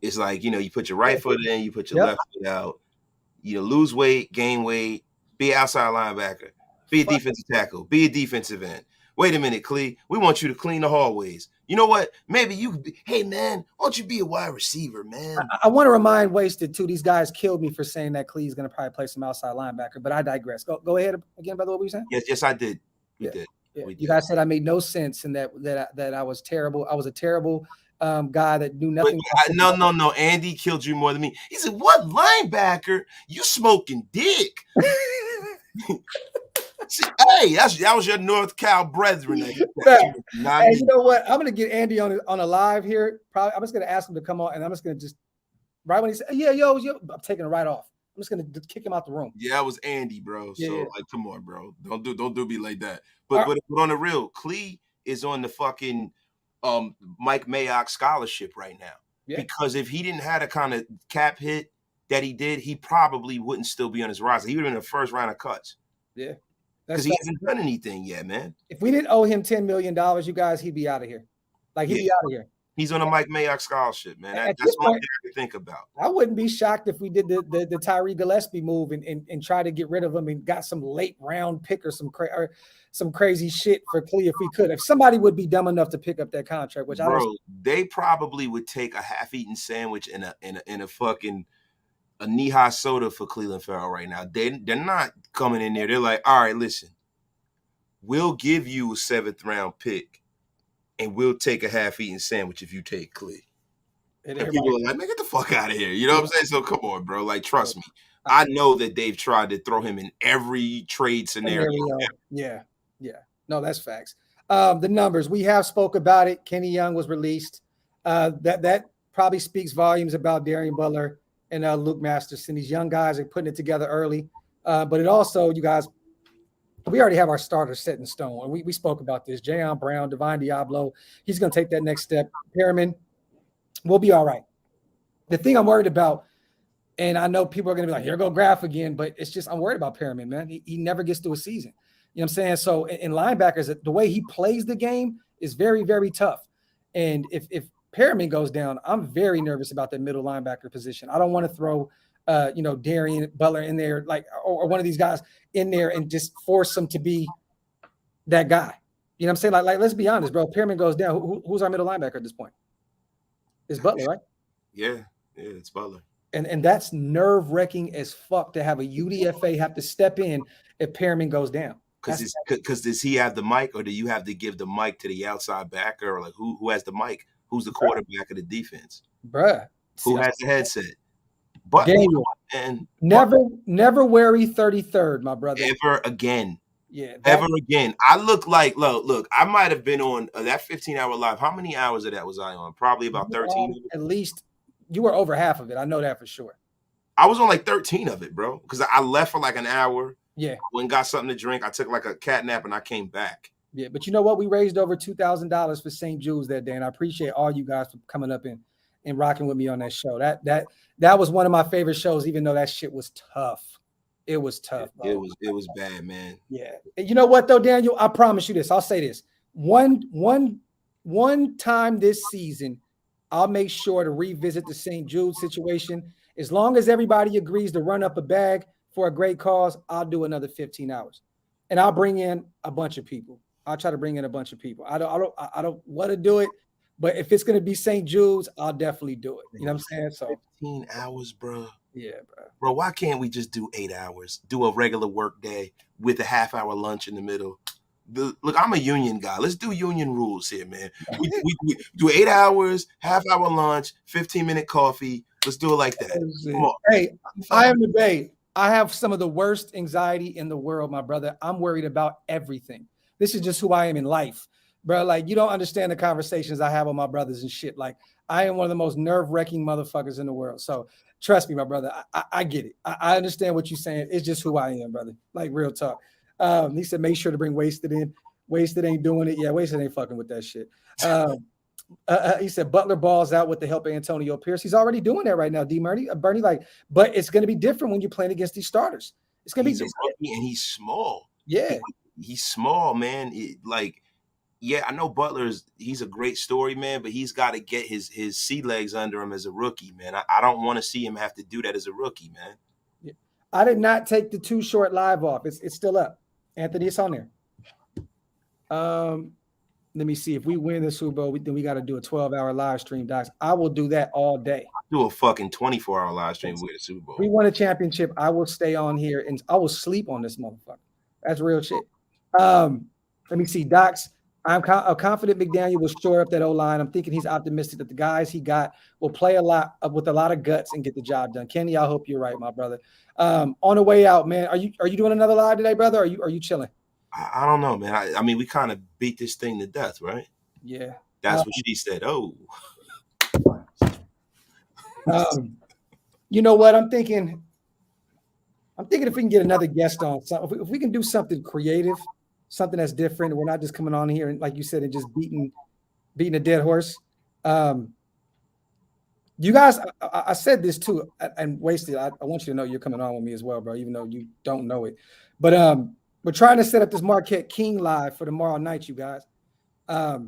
It's like, you put your right foot in, you put your left foot out, lose weight, gain weight, be an outside linebacker, be a defensive tackle, be a defensive end. Wait a minute, Clee. We want you to clean the hallways. You know what? Maybe you could be, hey, man, why don't you be a wide receiver, man? I want to remind Wasted, too. These guys killed me for saying that Clee's going to probably play some outside linebacker, but I digress. Go ahead again, brother. What were you saying? Yes, I did. We did. You guys said I made no sense and that I was terrible. I was a terrible guy that knew nothing. No. Andy killed you more than me. He said, what linebacker? You smoking dick. Hey, that was your North Cal brethren. Hey, you know what? I'm gonna get Andy on a live here. Probably, I'm just gonna ask him to come on, and I'm just gonna right when he said, "Yeah, yo," I'm taking it right off. I'm just gonna kick him out the room. Yeah, that was Andy, bro. So like, come on, bro. Don't do me like that. But on the real, Clee is on the fucking Mike Mayock scholarship right now. Yeah. Because if he didn't have the kind of cap hit that he did, he probably wouldn't still be on his roster. He would have been in the first round of cuts. Yeah. Because he hasn't done anything yet, man. If we didn't owe him $10 million, you guys, he'd be out of here. Like, he'd be out of here. He's on a Mike Mayock scholarship, man. That's one thing to think about. I wouldn't be shocked if we did the Tyree Gillespie move and try to get rid of him and got some late round pick or some crazy shit for Clee if we could. If somebody would be dumb enough to pick up that contract, which they probably would take a half-eaten sandwich and a fucking a knee-high soda for Clelin Ferrell right now. They're not coming in there. They're like, all right, listen, we'll give you a 7th round pick and we'll take a half-eaten sandwich if you take Clee. And people are like, man, get the fuck out of here. You know what I'm saying? So come on, bro. Like, trust me. I know that they've tried to throw him in every trade scenario. Yeah. No, that's facts. The numbers, we have spoke about it. Kenny Young was released. That probably speaks volumes about Darian Butler and Luke Masterson. These young guys are putting it together early. But it also, you guys, we already have our starters set in stone. And we spoke about this. Jayon Brown, Divine Diablo, he's going to take that next step. Perriman, we'll be all right. The thing I'm worried about, and I know people are going to be like, here go Graphk again, but it's just, I'm worried about Perriman, man. He never gets through a season. You know what I'm saying? So in linebackers, the way he plays the game is very, very tough. And if Perriman goes down, I'm very nervous about that middle linebacker position. I don't want to throw, Darian Butler in there, like, or one of these guys in there and just force him to be that guy. You know what I'm saying? Like let's be honest, bro. Perriman goes down. Who's our middle linebacker at this point? It's Butler, right? Yeah, it's Butler. And that's nerve-wracking as fuck to have a UDFA have to step in if Perriman goes down. Because does he have the mic, or do you have to give the mic to the outside backer, or like who has the mic? Who's the quarterback of the defense? Bruh. Who has the headset? But Daniel, never worry 33rd, my brother. Ever again. Yeah. Ever again. I look, I might have been on that 15-hour live. How many hours of that was I on? Probably about 13. At least you were over half of it. I know that for sure. I was on like 13 of it, bro. Because I left for like an hour. Yeah. Went and got something to drink. I took like a cat nap and I came back. Yeah, but you know what? We raised over $2,000 for St. Jude's that day, and I appreciate all you guys for coming up and rocking with me on that show. That was one of my favorite shows, even though that shit was tough. It was tough, bro. It was bad, man. Yeah. And you know what though, Daniel? I promise you this. I'll say this. One time this season, I'll make sure to revisit the St. Jude situation. As long as everybody agrees to run up a bag for a great cause, I'll do another 15 hours. And I'll bring in a bunch of people. I'll try to bring in a bunch of people. I don't want to do it, but if it's going to be St. Jude's, I'll definitely do it. You know what I'm saying? So 15 hours, bro. Yeah, bro. Bro, why can't we just do 8 hours? Do a regular work day with a half-hour lunch in the middle. Look, I'm a union guy. Let's do union rules here, man. We do 8 hours, half-hour lunch, 15-minute coffee. Let's do it like that. Come on. Hey, I am the Bay. I have some of the worst anxiety in the world, my brother. I'm worried about everything. This is just who I am in life, bro. Like, you don't understand the conversations I have with my brothers and shit. Like, I am one of the most nerve-wracking motherfuckers in the world. So trust me, my brother. I get it. I understand what you're saying. It's just who I am, brother. Like, real talk. He said, make sure to bring Wasted in. Wasted ain't doing it. Yeah, Wasted ain't fucking with that shit. He said Butler balls out with the help of Antonio Pierce. He's already doing that right now, D. Bernie, like, but it's going to be different when you're playing against these starters. It's going to be different. And he's small. Yeah. He's small, man. Yeah, I know he's a great story, man, but he's got to get his sea legs under him as a rookie, man. I don't want to see him have to do that as a rookie, man. Yeah. I did not take the Too Short live off. It's still up. Anthony, it's on there. Let me see. If we win the Super Bowl, then we got to do a 12-hour live stream, Docs. I will do that all day. Do a fucking 24-hour live stream with the Super Bowl. We won a championship. I will stay on here and I will sleep on this motherfucker. That's real shit. Let me see. Docs, I'm confident McDaniel will shore up that O-line. I'm thinking he's optimistic that the guys he got will play a lot with a lot of guts and get the job done. Kenny, I hope you're right, my brother. On the way out, man, are you doing another live today, brother? Or are you chilling? I don't know, man. I mean, we kind of beat this thing to death, right? Yeah. That's what she said. Oh. You know what? I'm thinking if we can get another guest on, if we can do something creative, something that's different, we're not just coming on here and, like you said, and just beating a dead horse. You guys, I said this too, and Wasted. I want you to know you're coming on with me as well, bro, even though you don't know it. But we're trying to set up this Marquette King live for tomorrow night, you guys. I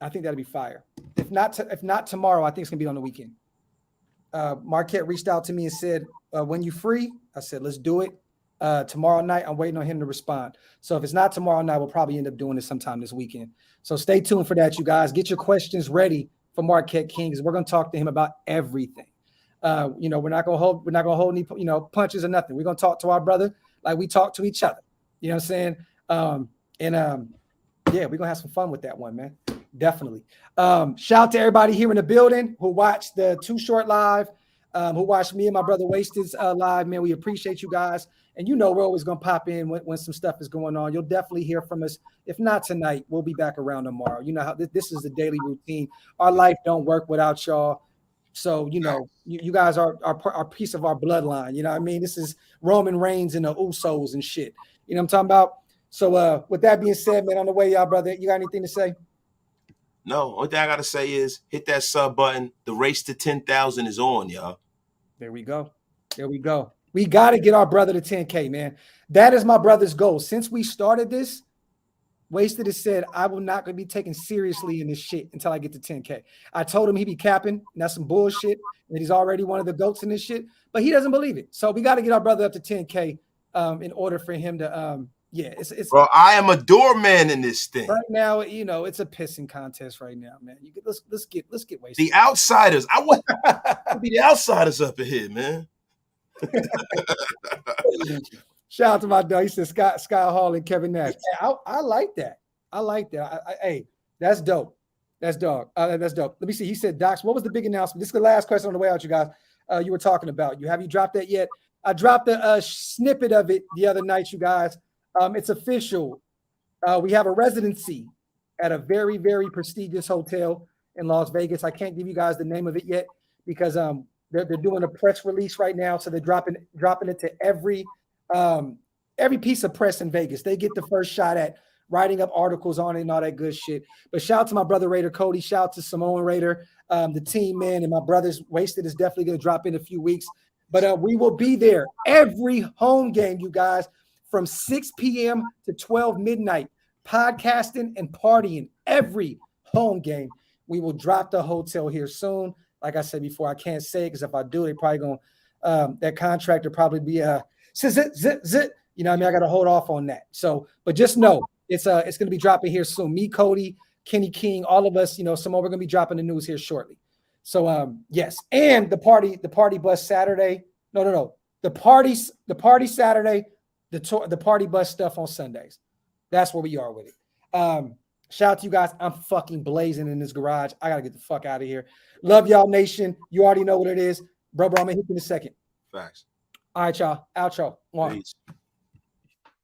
think that'd be fire. If not tomorrow, I think it's gonna be on the weekend. Marquette reached out to me and said, when you free? I said, let's do it. Tomorrow night, I'm waiting on him to respond. So if it's not tomorrow night, we'll probably end up doing this sometime this weekend. So stay tuned for that, you guys. Get your questions ready for Marquette King, because we're gonna talk to him about everything. We're not gonna hold any punches or nothing. We're gonna talk to our brother like we talk to each other. You know what I'm saying? Yeah, we're gonna have some fun with that one, man. Definitely. Shout out to everybody here in the building who watched the Too Short live, who watched me and my brother Wasted's live, man. We appreciate you guys. And we're always gonna pop in when some stuff is going on. You'll definitely hear from us. If not tonight, we'll be back around tomorrow. You know how this is the daily routine. Our life don't work without y'all. So, you guys are a piece of our bloodline. You know what I mean? This is Roman Reigns and the Usos and shit. You know what I'm talking about? So with that being said, man, on the way, y'all, brother, you got anything to say? No, only thing I got to say is hit that sub button. The race to 10,000 is on, y'all. There we go. We got to get our brother to 10K, man. That is my brother's goal. Since we started this, Wasted has said, I will not be taken seriously in this shit until I get to 10K. I told him he'd be capping, and that's some bullshit, and he's already one of the GOATs in this shit, but he doesn't believe it. So we got to get our brother up to 10K in order for him to, it's. Bro, I am a doorman in this thing. Right now, it's a pissing contest right now, man. Let's get Wasted. The outsiders. I want to be the outsiders up in here, man. Shout out to my dog. He said Scott Hall and Kevin Nash. Hey, I like that. Hey, that's dope. That's dope. That's dope. Let me see. He said, Docs, what was the big announcement? This is the last question on the way out, you guys. You were talking about. Have you dropped that yet? I dropped a snippet of it the other night, you guys. It's official. We have a residency at a very, very prestigious hotel in Las Vegas. I can't give you guys the name of it yet because they're doing a press release right now. So they're dropping it to every piece of press in Vegas. They get the first shot at writing up articles on it and all that good shit. But shout out to my brother Raider Cody. Shout out to Samoan Raider, the team, man, and my brother's Wasted is definitely going to drop in a few weeks. But we will be there every home game, you guys, from 6 p.m. to 12 midnight, podcasting and partying every home game. We will drop the hotel here soon. Like I said before, I can't say it because if I do, they probably going that contract will probably be zit. You know what I mean? I got to hold off on that. So, but just know it's going to be dropping here soon. Me, Cody, Kenny King, all of us, Samoa, we're going to be dropping the news here shortly. So, yes. And the party bus Saturday. No. The party Saturday, the party bus stuff on Sundays. That's where we are with it. Shout out to you guys. I'm fucking blazing in this garage. I got to get the fuck out of here. Love y'all, nation. You already know what it is. Bro, I'm going to hit you in a second. Facts. All right, y'all. Outro. One. Peace.